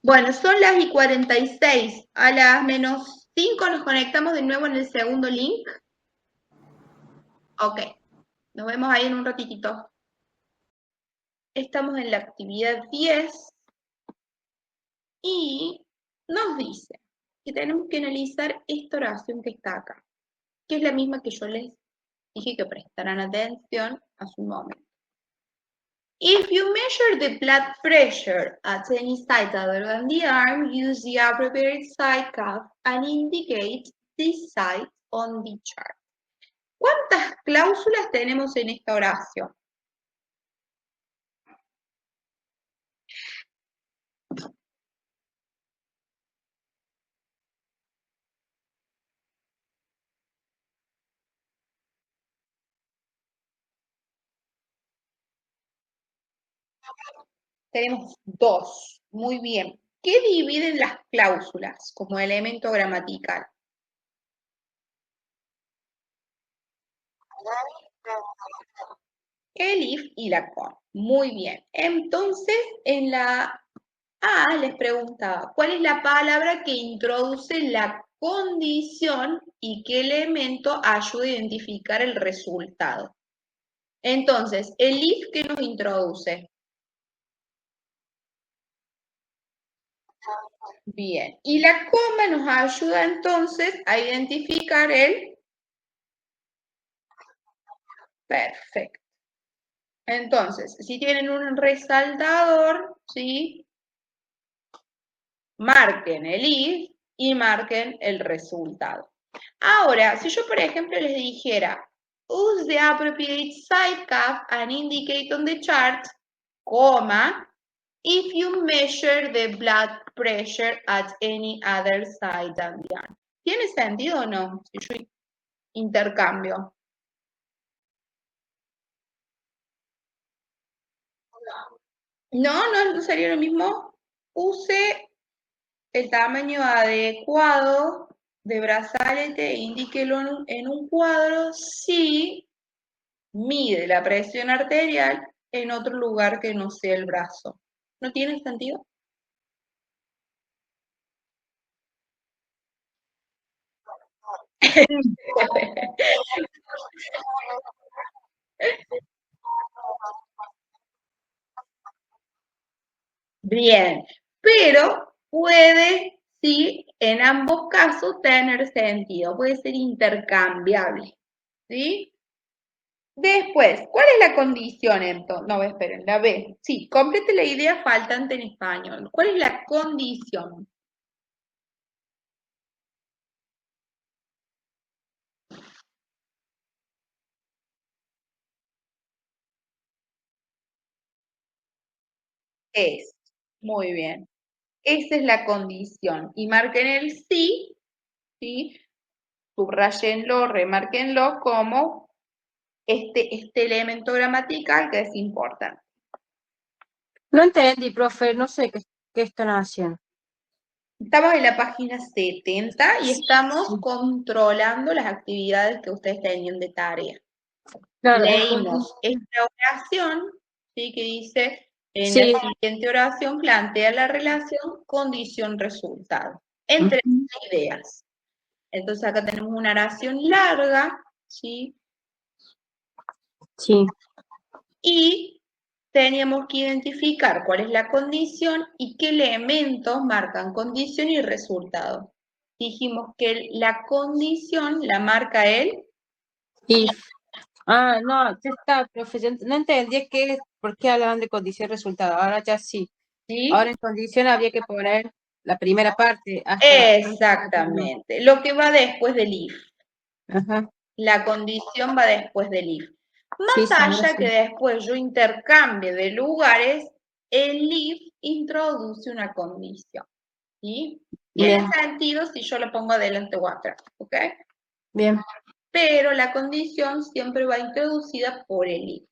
Bueno, son las y 46. A las menos 5 nos conectamos de nuevo en el segundo link. Ok. Nos vemos ahí en un ratitito. Estamos en la actividad 10. Y nos dice que tenemos que analizar esta oración que está acá, que es la misma que yo les dije que prestaran atención hace un momento. If you measure the blood pressure at any site other than the arm, use the appropriate side cuff and indicate this site on the chart. ¿Cuántas cláusulas tenemos en esta oración? Tenemos 2. Muy bien. ¿Qué dividen las cláusulas como elemento gramatical? El if y la con. Muy bien. Entonces, en la A les preguntaba, ¿cuál es la palabra que introduce la condición y qué elemento ayuda a identificar el resultado? Entonces, el if, ¿qué nos introduce? Bien. Y la coma nos ayuda entonces a identificar el... Perfecto. Entonces, si tienen un resaltador, ¿sí? Marquen el if y marquen el resultado. Ahora, si yo, por ejemplo, les dijera, use the appropriate side cuff and indicate on the chart, coma, if you measure the blood pressure at any other side than the arm. ¿Tiene sentido o no? Si yo intercambio. No sería lo mismo. Use el tamaño adecuado de brazalete e indíquelo en un cuadro si mide la presión arterial en otro lugar que no sea el brazo. ¿No tiene sentido? Bien, pero puede, sí, en ambos casos tener sentido, puede ser intercambiable, ¿sí? Después, ¿cuál es la condición entonces? No, esperen, la B. Sí, complete la idea faltante en español. ¿Cuál es la condición? Es. Muy bien. Esa es la condición. Y marquen el sí, ¿sí? Subrayenlo, remárquenlo como este elemento gramatical que es importante. No entendí, profe, no sé qué están haciendo. Estamos en la página 70 y estamos controlando las actividades que ustedes tenían de tarea. Claro, Leímos esta oración, ¿sí? Que dice, en sí. la siguiente oración plantea la relación condición-resultado, entre las ideas. Entonces acá tenemos una oración larga, ¿sí? Sí. Y teníamos que identificar cuál es la condición y qué elementos marcan condición y resultado. Dijimos que la condición la marca el If. Ah, no, ya está, profe, no entendía por qué hablaban de condición y resultado. Ahora ya sí. ¿sí? Ahora en condición habría que poner la primera parte. Hasta Exactamente. Lo que va después del if. Ajá. La condición va después del if. Más Sí, allá sí. que después yo intercambie de lugares, el if introduce una condición. ¿Sí? Tiene Bien. sentido si yo lo pongo adelante o atrás, ¿ok? Bien. pero la condición siempre va introducida por el if.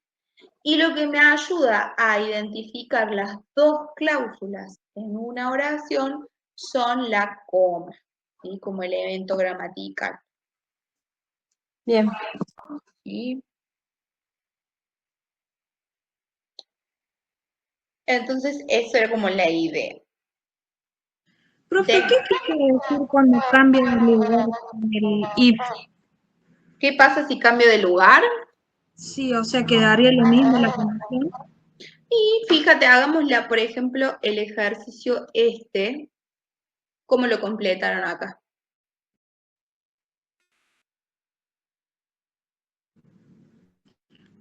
Y lo que me ayuda a identificar las dos cláusulas en una oración son la coma, ¿sí? Como elemento gramatical. Bien. ¿Sí? Entonces, eso era como la idea. Profe, ¿qué quiere decir cuando cambia de lugar con el if? ¿Qué pasa si cambio de lugar? Sí, o sea, quedaría lo mismo la condición. Y fíjate, hagámosla, por ejemplo, el ejercicio ¿cómo lo completaron acá?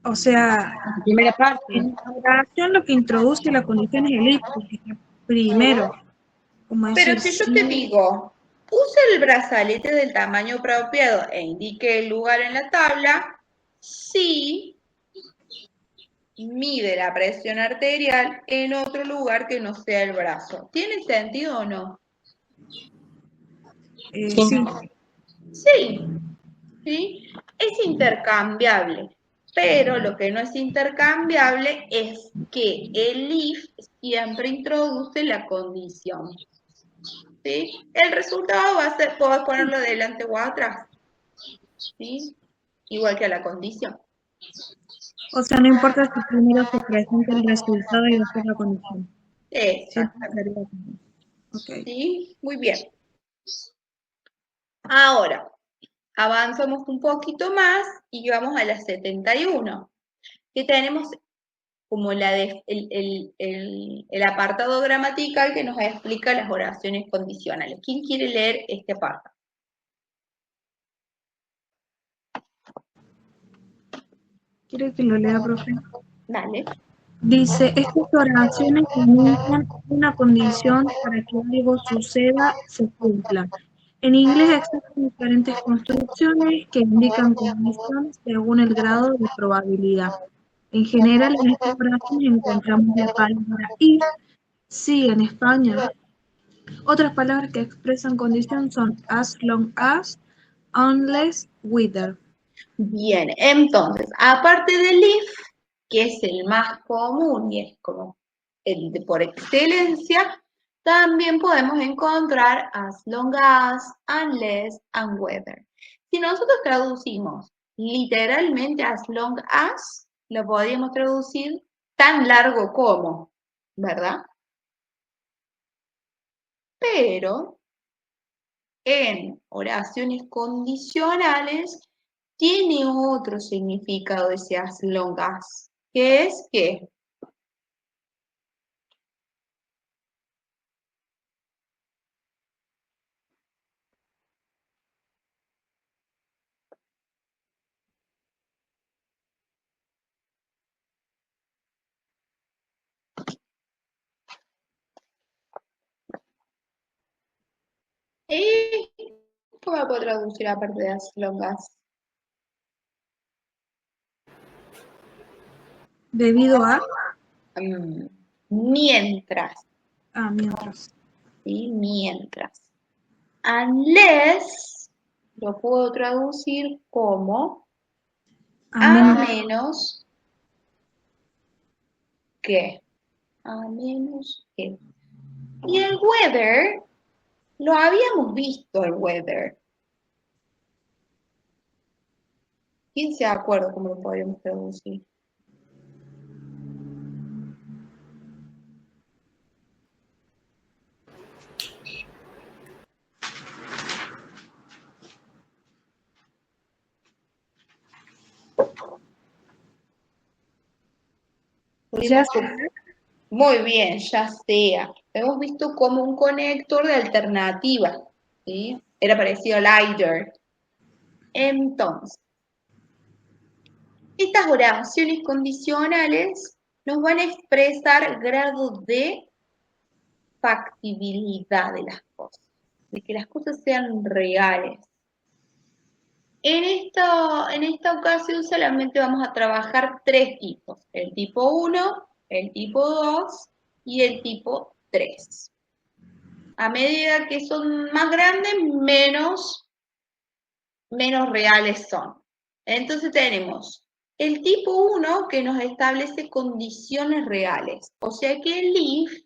O sea, La primera parte. en la oración lo que introduce la condición es el if, porque está primero. Como Pero decir, si yo te digo, use el brazalete del tamaño apropiado e indique el lugar en la tabla, si mide la presión arterial en otro lugar que no sea el brazo. ¿Tiene sentido o no? sí. Sí. ¿Sí? Es intercambiable, pero lo que no es intercambiable es que el if siempre introduce la condición. ¿Sí? El resultado va a ser, puedo ponerlo delante o atrás. ¿Sí? Igual que a la condición. O sea, no importa si primero se presenta el resultado y después la condición. Exactamente. Okay. ¿Sí? Muy bien. Ahora, avanzamos un poquito más y vamos a la 71, que tenemos como el apartado gramatical que nos explica las oraciones condicionales. ¿Quién quiere leer este apartado? ¿Quiere que lo lea, profe? Dale. Dice, estas oraciones comunican una condición para que algo suceda, se cumpla. En inglés existen diferentes construcciones que indican condición según el grado de probabilidad. En general, en estas oraciones encontramos la palabra if, sí en español. Otras palabras que expresan condición son as long as, unless, whether. Bien, entonces, aparte del if, que es el más común y es como el de por excelencia, también podemos encontrar as long as, unless, and whether. Si nosotros traducimos literalmente as long as, lo podríamos traducir tan largo como, ¿verdad? Pero en oraciones condicionales tiene otro significado ese as long as, que es que ¿cómo lo puedo traducir aparte de as long as? Debido a... Mientras. Mientras. ¿Sí? Mientras. Unless lo puedo traducir como a menos que. A menos que. Y el whether, lo habíamos visto el whether. ¿Quién se acuerda cómo lo podríamos traducir? Ya Muy bien, ya sea. Hemos visto como un conector de alternativa, ¿sí? Era parecido al either. Entonces, estas oraciones condicionales nos van a expresar grado de factibilidad de las cosas, de que las cosas sean reales. En esta ocasión solamente vamos a trabajar tres tipos, el tipo 1, el tipo 2 y el tipo 3. A medida que son más grandes, menos menos reales son. Entonces tenemos el tipo 1 que nos establece condiciones reales. O sea que el if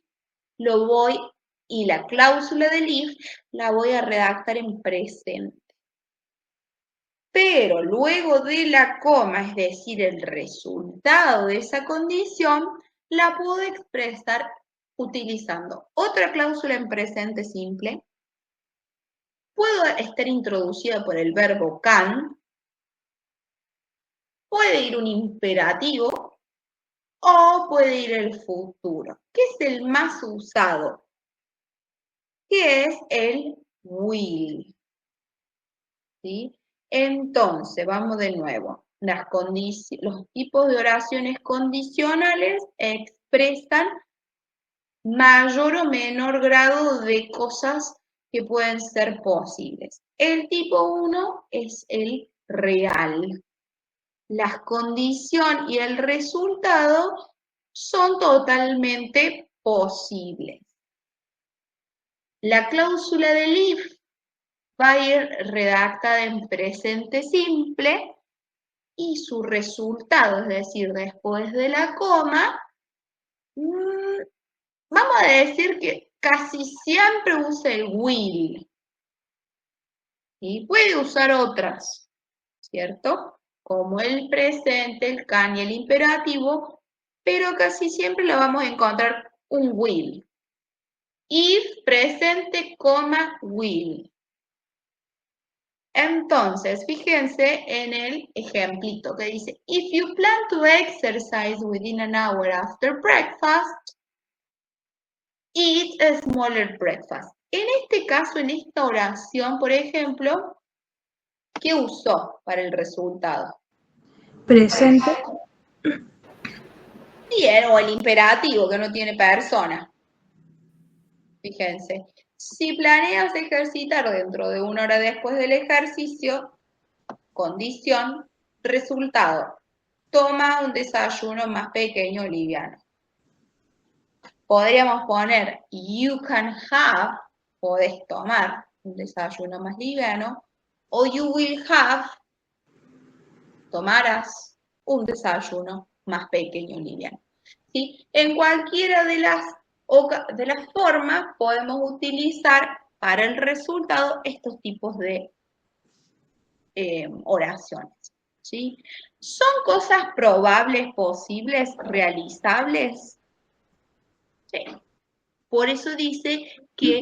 y la cláusula del if la voy a redactar en presente. Pero luego de la coma, es decir, el resultado de esa condición, la puedo expresar utilizando otra cláusula en presente simple. Puedo estar introducida por el verbo can. Puede ir un imperativo o puede ir el futuro. ¿Qué es el más usado? Que es el will. ¿Sí? Entonces, vamos de nuevo. Los tipos de oraciones condicionales expresan mayor o menor grado de cosas que pueden ser posibles. El tipo 1 es el real. Las condiciones y el resultado son totalmente posibles. La cláusula del if va a ir redactada en presente simple y su resultado, es decir, después de la coma, vamos a decir que casi siempre usa el will. Y puede usar otras, ¿cierto? Como el presente, el can y el imperativo, pero casi siempre lo vamos a encontrar un will. If, presente, coma, will. Entonces, fíjense en el ejemplito que dice, if you plan to exercise within an hour after breakfast, eat a smaller breakfast. En este caso, en esta oración, por ejemplo, ¿qué usó para el resultado? Presente. Bien, o el imperativo, que no tiene persona. Fíjense. Si planeas ejercitar dentro de 1 hora después del ejercicio, condición, resultado, toma un desayuno más pequeño o liviano. Podríamos poner, you can have, podés tomar un desayuno más liviano, o you will have, tomarás un desayuno más pequeño o liviano. ¿Sí? En cualquiera de las formas podemos utilizar para el resultado estos tipos de oraciones. ¿Sí? ¿Son cosas probables, posibles, realizables? Sí. Por eso dice que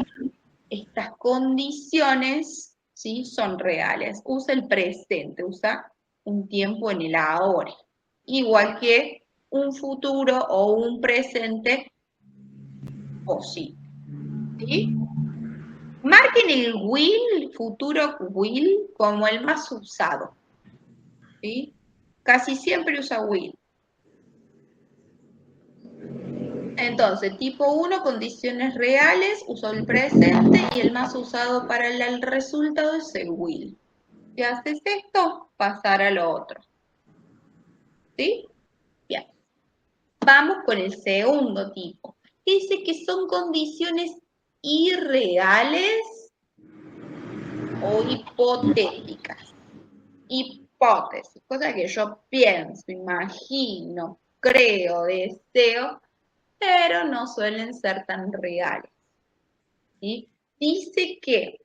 estas condiciones, ¿sí?, son reales. Usa el presente, usa un tiempo en el ahora. Igual que un futuro o un presente posible. ¿Sí? Marquen el will, futuro will, como el más usado. ¿Sí? Casi siempre usa will. Entonces, tipo 1, condiciones reales, uso el presente y el más usado para el resultado es el will. Si haces esto, pasar a lo otro. ¿Sí? Bien. Vamos con el segundo tipo. Dice que son condiciones irreales o hipotéticas. Hipótesis, cosa que yo pienso, imagino, creo, deseo, pero no suelen ser tan reales. ¿Sí? Dice que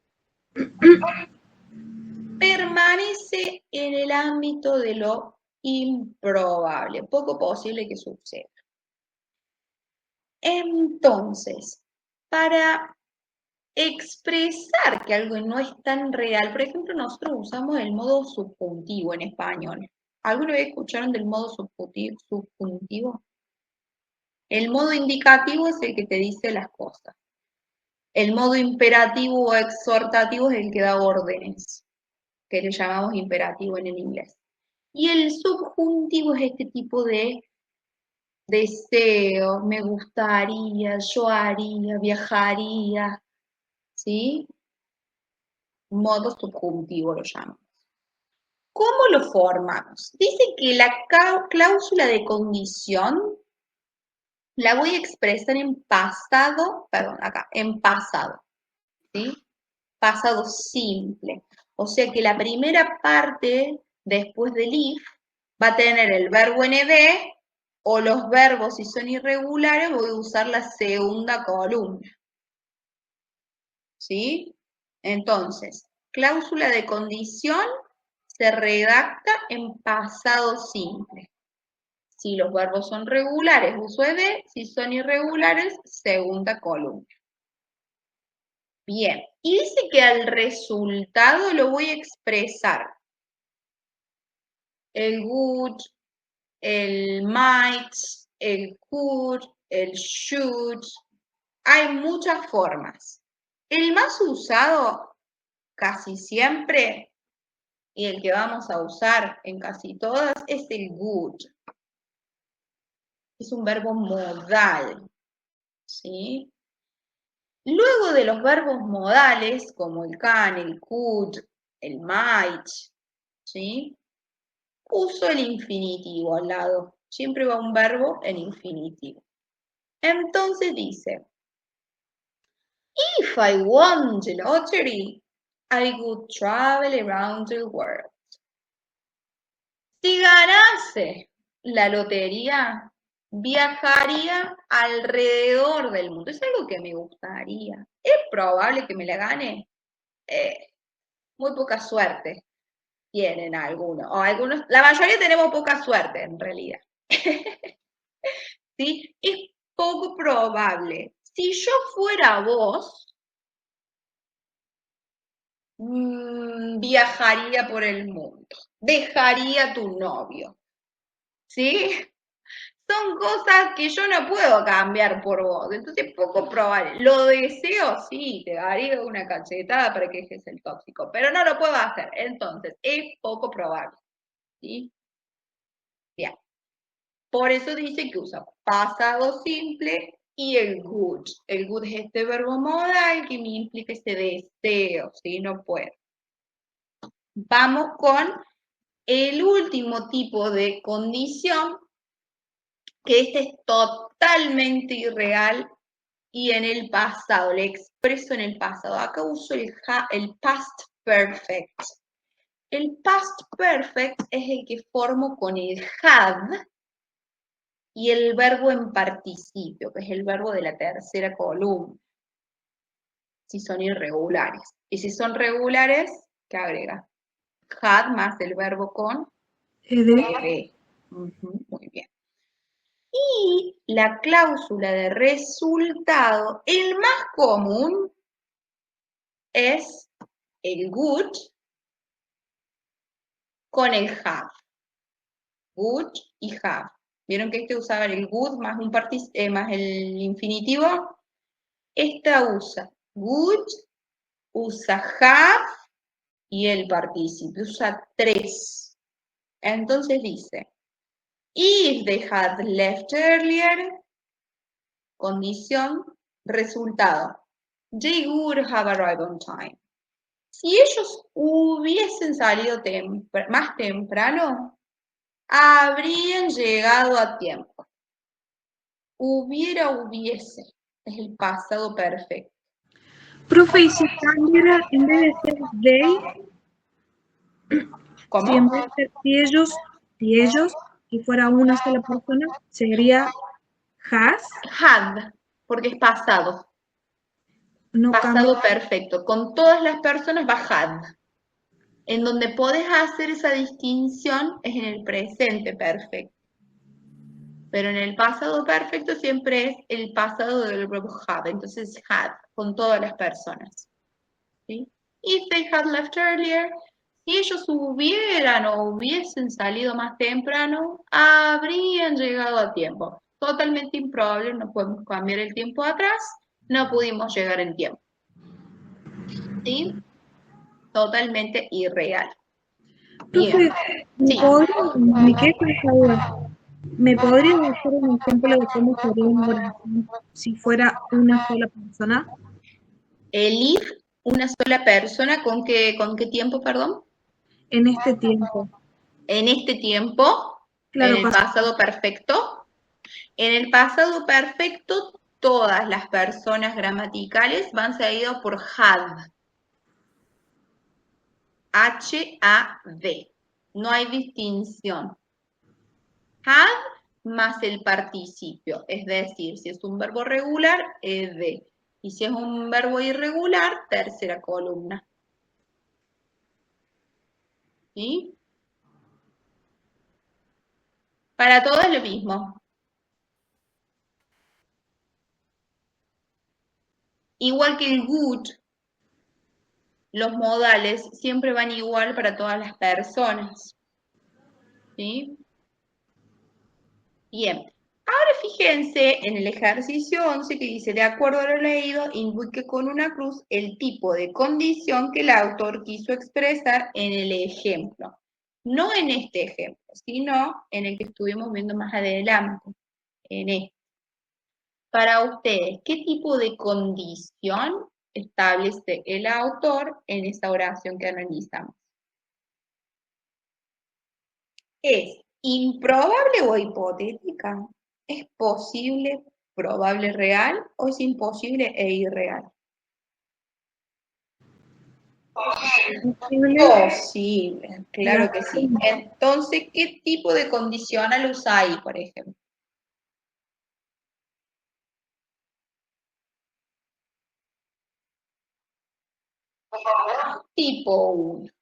permanece en el ámbito de lo improbable, poco posible que suceda. Entonces, para expresar que algo no es tan real, por ejemplo, nosotros usamos el modo subjuntivo en español. ¿Alguna vez escucharon del modo subjuntivo? El modo indicativo es el que te dice las cosas. El modo imperativo o exhortativo es el que da órdenes, que le llamamos imperativo en el inglés. Y el subjuntivo es este tipo de deseo, me gustaría, yo haría, viajaría, ¿sí? Modo subjuntivo lo llamamos. ¿Cómo lo formamos? Dice que la cláusula de condición la voy a expresar en pasado, perdón, acá, en pasado, ¿sí? Pasado simple. O sea que la primera parte, después del if, va a tener el verbo en ed, o los verbos, si son irregulares, voy a usar la segunda columna. ¿Sí? Entonces, cláusula de condición se redacta en pasado simple. Si los verbos son regulares, uso ed, si son irregulares, segunda columna. Bien, y dice que al resultado lo voy a expresar. El would, el might, el could, el should. Hay muchas formas. El más usado casi siempre, y el que vamos a usar en casi todas, es el would. Es un verbo modal, ¿sí? Luego de los verbos modales, como el can, el could, el might, ¿sí? Uso el infinitivo al lado. Siempre va un verbo en infinitivo. Entonces dice, if I won the lottery, I would travel around the world. Si ganase la lotería, viajaría alrededor del mundo. Es algo que me gustaría. ¿Es probable que me la gane? Muy poca suerte tienen algunos. O algunos, la mayoría tenemos poca suerte en realidad. ¿Sí? Es poco probable. Si yo fuera vos, viajaría por el mundo. Dejaría a tu novio. ¿Sí? Son cosas que yo no puedo cambiar por vos, entonces es poco probable. Lo deseo, sí, te daría una cachetada para que dejes el tóxico, pero no lo puedo hacer, entonces es poco probable. ¿Sí? Bien. Por eso dice que usa pasado simple y el would. El would es este verbo modal que me implica ese deseo, ¿sí? No puedo. Vamos con el último tipo de condición, que este es totalmente irreal y en el pasado, le expreso en el pasado. Acá uso el past perfect. El past perfect es el que formo con el had y el verbo en participio, que es el verbo de la tercera columna, si son irregulares. Y si son regulares, ¿qué agrega? Had más el verbo con ed. Muy bien. Y la cláusula de resultado, el más común es el would con el have. Would y have. ¿Vieron que este usaba el would más, más el infinitivo? Esta usa would, usa have y el participio. Usa 3. Entonces dice, if they had left earlier, condición, resultado, they would have arrived on time. Si ellos hubiesen salido más temprano, habrían llegado a tiempo. Hubiese, es el pasado perfecto. Profe, y si cambiara, en vez de ser they, ¿Cómo? si en vez de ser si ellos, si fuera una sola persona, sería has. Had, porque es pasado. No pasado cambia. perfecto. Con todas las personas va had. En donde podés hacer esa distinción es en el presente perfecto. Pero en el pasado perfecto siempre es el pasado del verbo have. Entonces had, con todas las personas. ¿Sí? If they had left earlier, si ellos hubieran o hubiesen salido más temprano, habrían llegado a tiempo. Totalmente improbable, no podemos cambiar el tiempo atrás, no pudimos llegar en tiempo. ¿Sí? Totalmente irreal. Profe, ¿me podría hacer un ejemplo de cómo sería una oración si fuera una sola persona? El if, una sola persona, ¿con qué tiempo, perdón? En este tiempo. En este tiempo, claro, en el pasado perfecto. En el pasado perfecto, todas las personas gramaticales van seguidas por had. H-A-V. No hay distinción. Have más el participio, es decir, si es un verbo regular, ed. Y si es un verbo irregular, tercera columna. ¿Sí? Para todo es lo mismo. Igual que el good, los modales siempre van igual para todas las personas. ¿Sí? Bien. Ahora fíjense en el ejercicio 11 que dice, de acuerdo a lo leído, indique con una cruz el tipo de condición que el autor quiso expresar en el ejemplo. No en este ejemplo, sino en el que estuvimos viendo más adelante, en este. Para ustedes, ¿qué tipo de condición establece el autor en esta oración que analizamos? ¿Es improbable o hipotética? ¿Es posible, probable, real o es imposible e irreal? Posible, claro que sí. Entonces, ¿qué tipo de condicional usa ahí, por ejemplo? Tipo 1.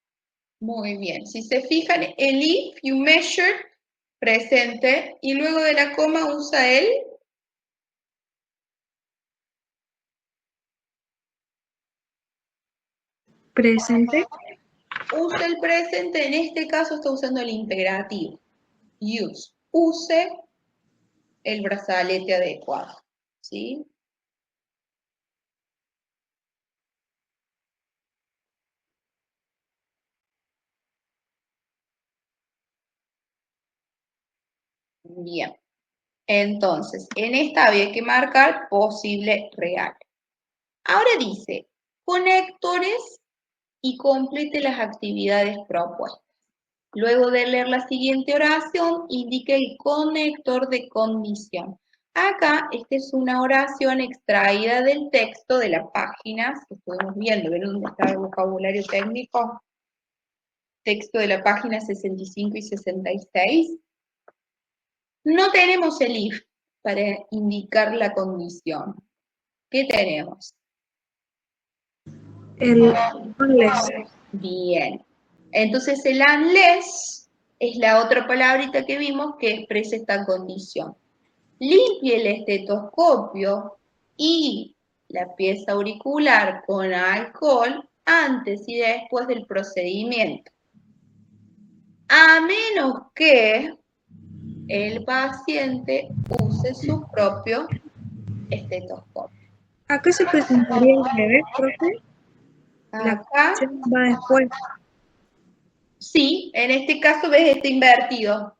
Muy bien. Si se fijan, el if, you measure, presente, y luego de la coma usa el presente. Usa el presente, en este caso está usando el imperativo. Use. Use el brazalete adecuado. ¿Sí? Bien. Entonces, en esta había que marcar posible real. Ahora dice, conectores y complete las actividades propuestas. Luego de leer la siguiente oración, indique el conector de condición. Acá, esta es una oración extraída del texto de las páginas que estuvimos viendo. ¿Ven dónde está el vocabulario técnico? Texto de la página 65 y 66. No tenemos el if para indicar la condición. ¿Qué tenemos? El unless. Bien. Entonces el unless es la otra palabrita que vimos que expresa esta condición. Limpie el estetoscopio y la pieza auricular con alcohol antes y después del procedimiento. A menos que el paciente use su propio estetoscopio. ¿A qué se presentaría el revés, profe? La condición va después. Sí, en este caso ves este invertido.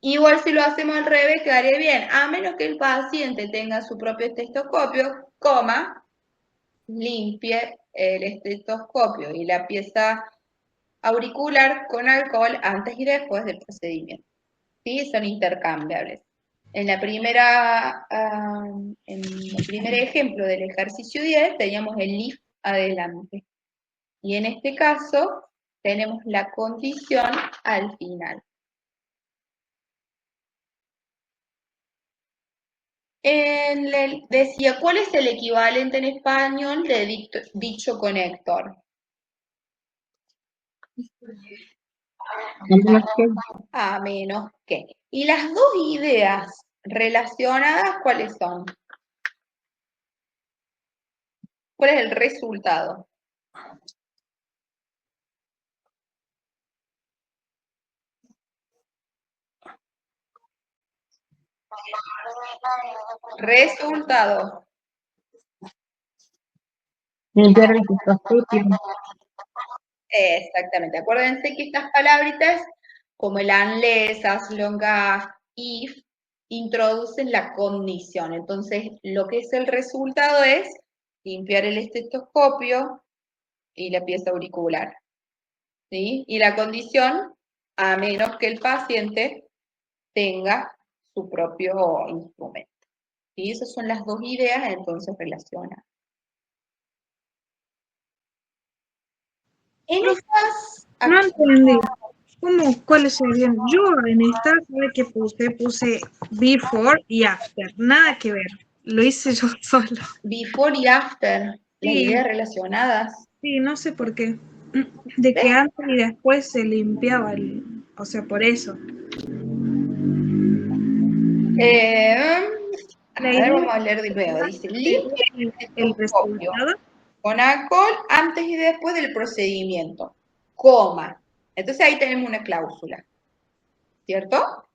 Igual si lo hacemos al revés quedaría bien, a menos que el paciente tenga su propio estetoscopio, coma, limpie el estetoscopio y la pieza auricular con alcohol antes y después del procedimiento. ¿Sí? Son intercambiables. En el primer ejemplo del ejercicio 10 teníamos el if adelante. Y en este caso tenemos la condición al final. Decía, ¿cuál es el equivalente en español de dicho conector? A menos que. Y las dos ideas relacionadas, ¿cuáles son? ¿Cuál es el resultado? Resultado. Exactamente. Acuérdense que estas palabritas, como el unless, as long as, if, introducen la condición. Entonces, lo que es el resultado es limpiar el estetoscopio y la pieza auricular. ¿Sí? Y la condición, a menos que el paciente tenga su propio instrumento. ¿Sí? Esas son las dos ideas, entonces relacionadas. En estas No entendí. ¿Cuáles serían? Yo en esta, ¿sabe qué puse? Puse before y after. Nada que ver. Lo hice yo solo. Before y after, las Sí. ideas relacionadas. Sí, no sé por qué. De que antes y después se limpiaba o sea, por eso. A ver, vamos a leer de nuevo. Dice, limpia el estetoscopio con alcohol antes y después del procedimiento, coma. Entonces ahí tenemos una cláusula, ¿cierto?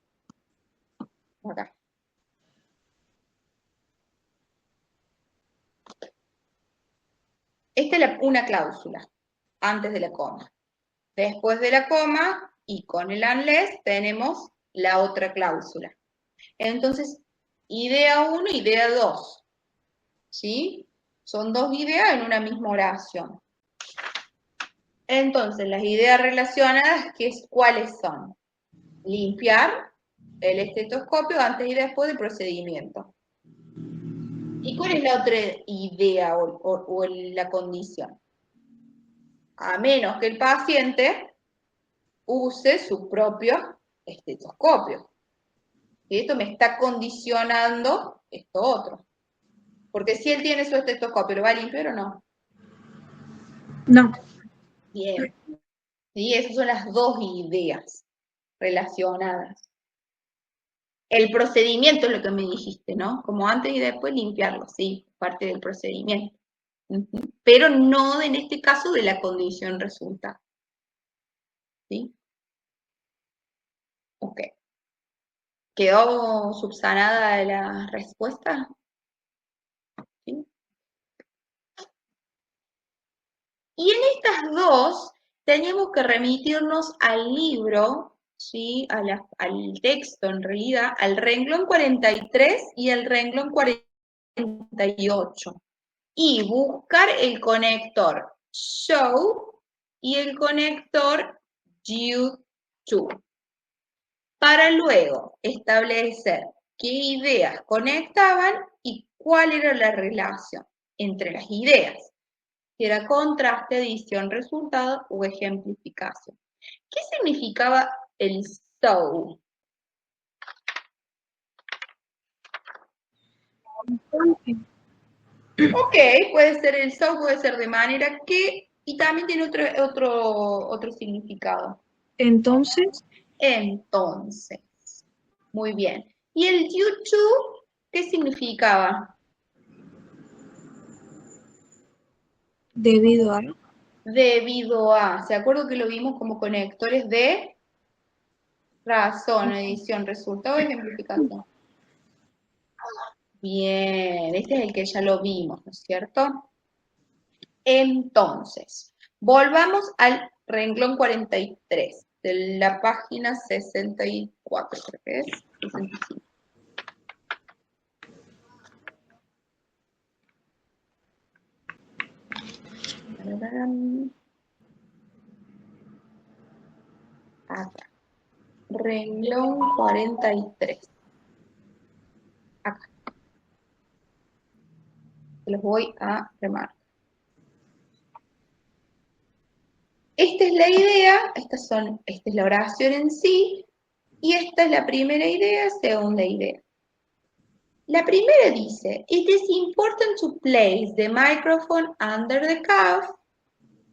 Acá. Esta es una cláusula, antes de la coma. Después de la coma y con el unless tenemos la otra cláusula. Entonces, idea 1, idea 2, ¿sí? Son dos ideas en una misma oración. Entonces, las ideas relacionadas, ¿cuáles son? Limpiar el estetoscopio antes y después del procedimiento. ¿Y cuál es la otra idea o la condición? A menos que el paciente use su propio estetoscopio. Y esto me está condicionando esto otro. Porque si él tiene su estetoscopio, ¿lo va a limpiar o no? No. Bien. Sí, esas son las dos ideas relacionadas. El procedimiento es lo que me dijiste, ¿no? Como antes y después limpiarlo, sí, parte del procedimiento. Pero no en este caso de la condición resulta. ¿Sí? Ok. ¿Quedó subsanada la respuesta? ¿Sí? Y en estas dos tenemos que remitirnos al libro, ¿sí? Al texto en realidad, al renglón 43 y al renglón 48. Y buscar el conector show y el conector due to. Para luego establecer qué ideas conectaban y cuál era la relación entre las ideas. Si era contraste, adición, resultado o ejemplificación. ¿Qué significaba el so? Ok, puede ser el so, puede ser de manera que, y también tiene otro significado. Entonces. Entonces. Muy bien. ¿Y el due to qué significaba? Debido a. Debido a. ¿Se acuerdan que lo vimos como conectores de razón, edición, resultado, ejemplificación? Bien, este es el que ya lo vimos, ¿no es cierto? Entonces, volvamos al renglón 43 de la página 64, creo que es, 65. Acá. Renglón 43. Acá. Se los voy a remarcar. Esta es la idea, esta es la oración en sí, y esta es la primera idea, segunda idea. La primera dice, it is important to place the microphone under the cuff,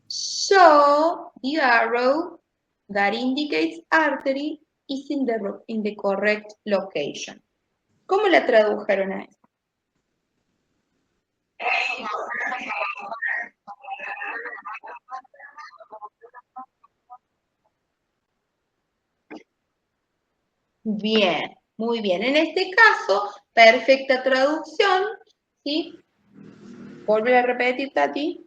so the arrow that indicates artery is in the correct location. ¿Cómo la tradujeron a eso? Bien, muy bien. En este caso, perfecta traducción, ¿sí? Vuelve a repetir, Tati.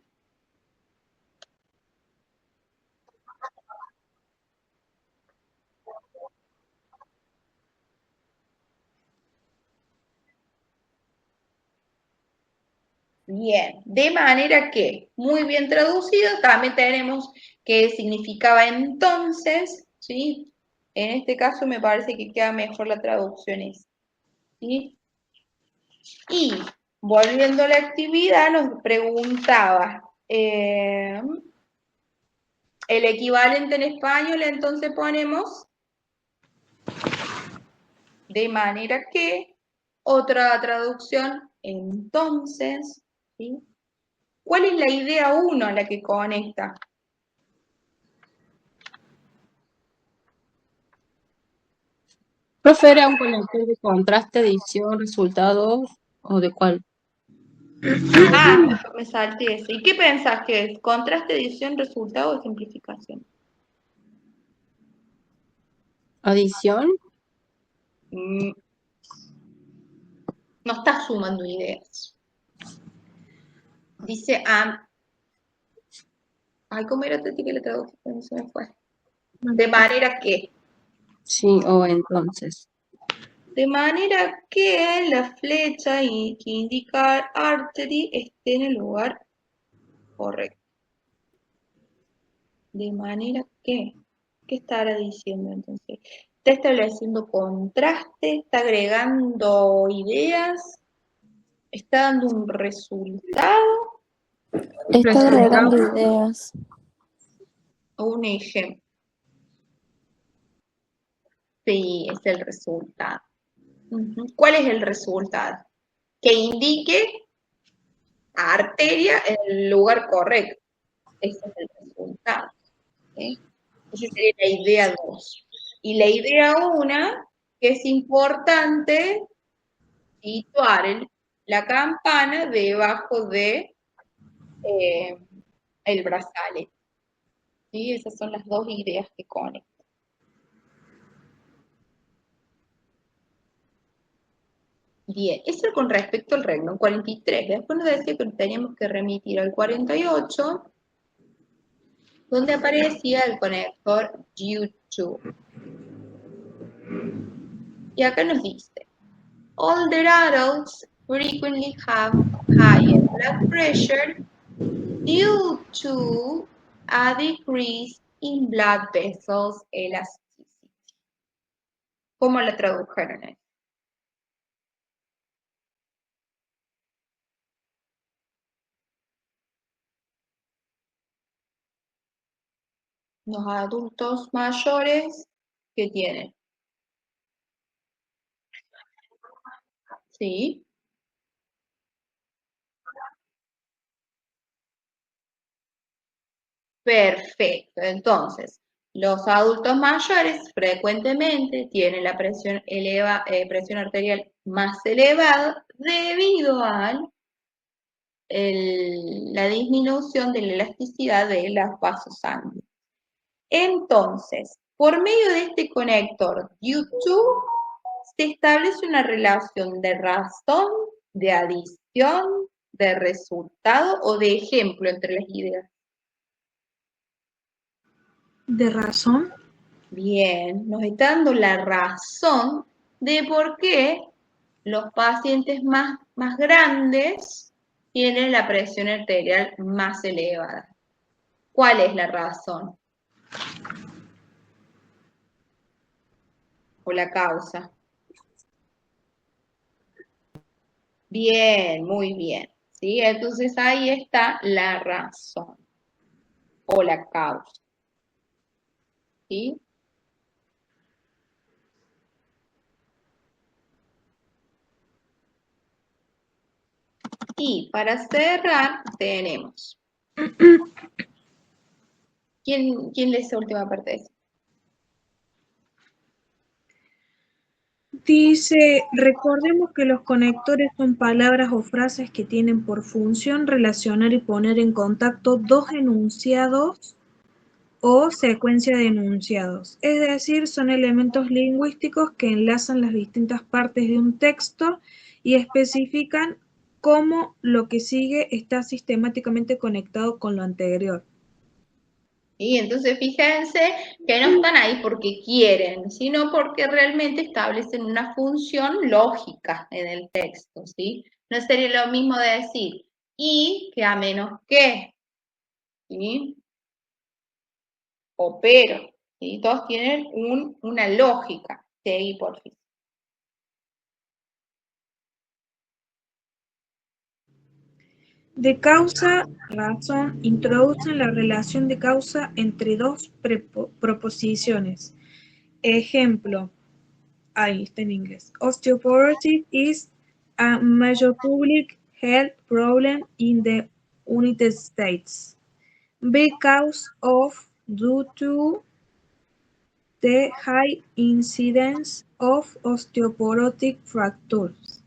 Bien, de manera que, muy bien traducido, también tenemos que significaba entonces, ¿sí? En este caso me parece que queda mejor la traducción esa, ¿sí? Y, volviendo a la actividad, nos preguntaba, El equivalente en español, entonces ponemos de manera que, otra traducción, entonces, ¿sí? ¿Cuál es la idea 1 a la que conecta? Profe, ¿era un conector de contraste, edición, resultados o de cuál? Ah, me salté ese. ¿Y qué pensás que es? ¿Contraste, edición, resultado o simplificación? ¿Adición? No está sumando ideas. Dice, ay, ¿cómo era Tati que le traducción? Se me fue. De manera que. Sí, o entonces. De manera que la flecha que indica artery esté en el lugar correcto. De manera que, ¿qué estará diciendo entonces? ¿Está estableciendo contraste? ¿Está agregando ideas? ¿Está dando un resultado? Está agregando ideas. ¿O un ejemplo? Sí, es el resultado. ¿Cuál es el resultado? Que indique a arteria en el lugar correcto. Ese es el resultado. ¿Sí? Esa sería la idea 2. Y la idea 1, que es importante situar la campana debajo de el brazalete. ¿Sí? Esas son las dos ideas que conectan. Bien, eso con respecto al renglón 43. Después nos decía que teníamos que remitir al 48, donde aparecía el conector U2. Y acá nos dice, older adults frequently have higher blood pressure due to a decrease in blood vessels elasticity. ¿Cómo la tradujeron ahí? Los adultos mayores, ¿qué tienen? ¿Sí? Perfecto. Entonces, los adultos mayores frecuentemente tienen la presión arterial más elevada debido a la disminución de la elasticidad de los vasos sanguíneos. Entonces, por medio de este conector U2 se establece una relación de razón, de adición, de resultado o de ejemplo entre las ideas. ¿De razón? Bien, nos está dando la razón de por qué los pacientes más grandes tienen la presión arterial más elevada. ¿Cuál es la razón? O la causa. Bien, muy bien. ¿Sí? Entonces ahí está la razón o la causa. ¿Sí? Y para cerrar tenemos. ¿Quién lee esa última parte de eso? Dice, recordemos que los conectores son palabras o frases que tienen por función relacionar y poner en contacto dos enunciados o secuencia de enunciados. Es decir, son elementos lingüísticos que enlazan las distintas partes de un texto y especifican cómo lo que sigue está sistemáticamente conectado con lo anterior. Y entonces fíjense que no están ahí porque quieren, sino porque realmente establecen una función lógica en el texto, ¿sí? No sería lo mismo de decir y que a menos que, ¿sí? O pero, ¿sí? Todos tienen una lógica. Seguí, por fin. De causa-razón introducen la relación de causa entre dos proposiciones. Ejemplo, ahí está en inglés. Osteoporosis is a major public health problem in the United States because of due to the high incidence of osteoporotic fractures.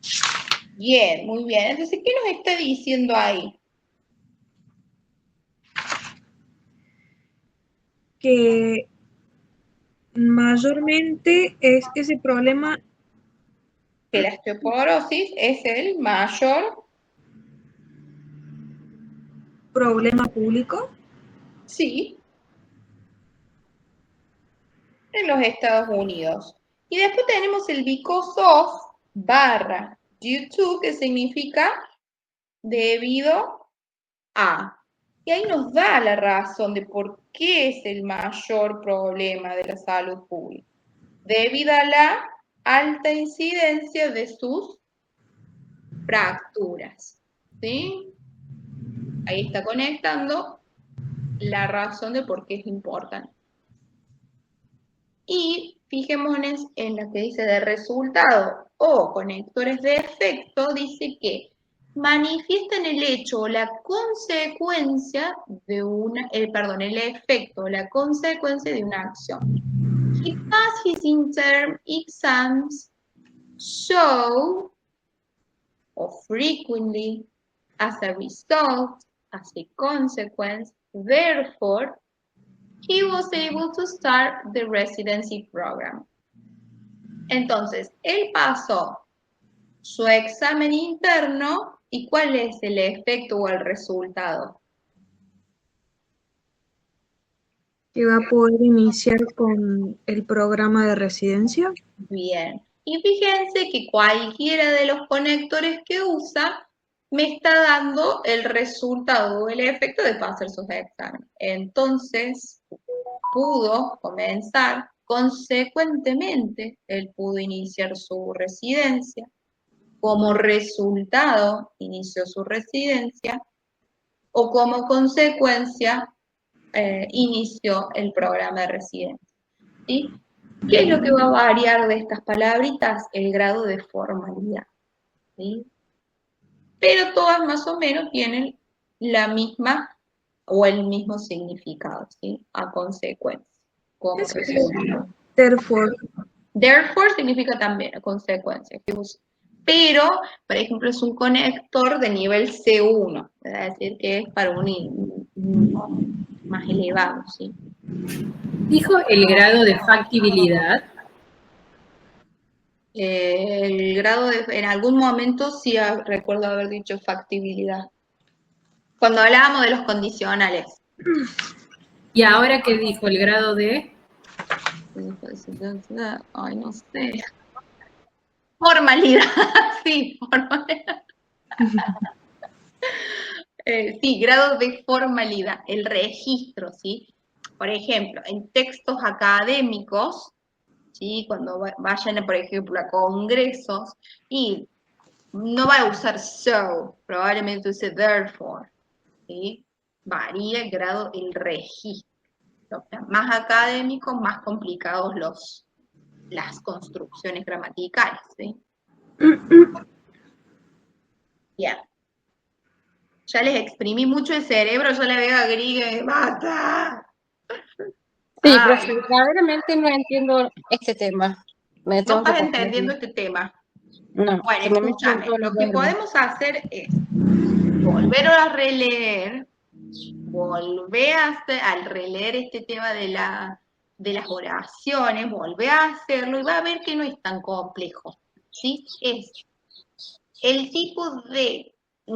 Bien, muy bien. Entonces, ¿qué nos está diciendo ahí? Que mayormente es ese problema. Que la osteoporosis es el mayor problema público. Sí. En los Estados Unidos. Y después tenemos el because of barra due to, que significa debido a. Y ahí nos da la razón de por qué es el mayor problema de la salud pública. Debido a la alta incidencia de sus fracturas. ¿Sí? Ahí está conectando la razón de por qué es importante. Y fijémonos en la que dice de resultado o conectores de efecto, dice que manifiestan el hecho o la consecuencia de una, el efecto o la consecuencia de una acción. He passed his interim exams so, or frequently, as a result, as a consequence, therefore, he was able to start the residency program. Entonces, él pasó su examen interno y ¿cuál es el efecto o el resultado? Que va a poder iniciar con el programa de residencia. Bien. Y fíjense que cualquiera de los conectores que usa me está dando el resultado o el efecto de pasar sus exámenes. Entonces, pudo comenzar, consecuentemente, él pudo iniciar su residencia, como resultado inició su residencia, o como consecuencia inició el programa de residencia. ¿Sí? ¿Qué es lo que va a variar de estas palabritas? El grado de formalidad. ¿Sí? Pero todas más o menos tienen la misma o el mismo significado, ¿sí? A consecuencia. Como resultado. Therefore. Therefore significa también a consecuencia. Pero, por ejemplo, es un conector de nivel C1, es decir, que es para un más elevado, ¿sí? ¿Dijo el grado de factibilidad? El grado de, en algún momento sí recuerdo haber dicho factibilidad. Cuando hablábamos de los condicionales. ¿Y ahora qué dijo? ¿El grado de? Ay, no sé. Formalidad, sí, formalidad. Sí, grado de formalidad, el registro, ¿sí? Por ejemplo, en textos académicos, ¿sí? Cuando vayan, por ejemplo, a congresos, y no va a usar so, probablemente use therefore, ¿sí? Varía el grado, el registro. Más académicos, más complicados las construcciones gramaticales, ¿sí? Bien. Ya les exprimí mucho el cerebro, yo le veo a Grigue, ¡basta! Sí, profe, verdaderamente no entiendo este tema. No estás entendiendo este tema. No, bueno, escúchame, lo que podemos hacer es volver a releer, volver al releer este tema de las oraciones, volver a hacerlo y va a ver que no es tan complejo, ¿sí? Es el tipo de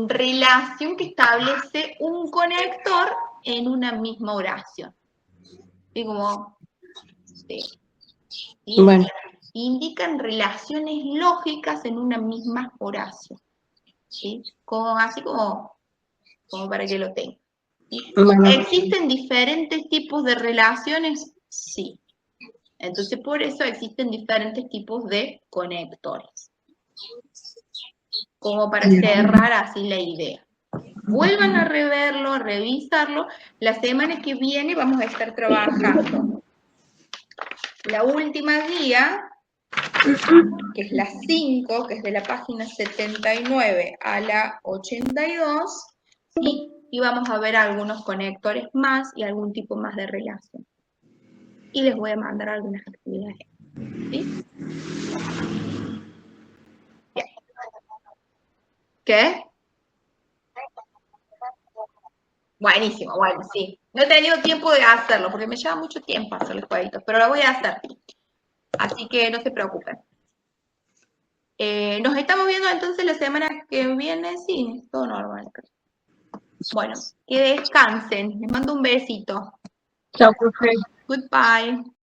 relación que establece un conector en una misma oración. ¿Sí? Como, sí. Bueno. Indican relaciones lógicas en una misma oración. ¿Sí? Así como para que lo tengan. Bueno. ¿Existen diferentes tipos de relaciones? Sí. Entonces, por eso existen diferentes tipos de conectores. Como para cerrar así la idea. vuelvan a reverlo, a revisarlo. La semana que viene vamos a estar trabajando la última guía, que es la 5, que es de la página 79 a la 82, ¿sí? Y vamos a ver algunos conectores más y algún tipo más de relación. Y les voy a mandar algunas actividades. ¿Sí? Bien. ¿Qué? Buenísimo, bueno, sí. No he tenido tiempo de hacerlo, porque me lleva mucho tiempo hacer los jueguitos, pero lo voy a hacer. Así que no se preocupen. Nos estamos viendo entonces la semana que viene. Sí, todo normal. Bueno, que descansen. Les mando un besito. Chao, profe. Goodbye.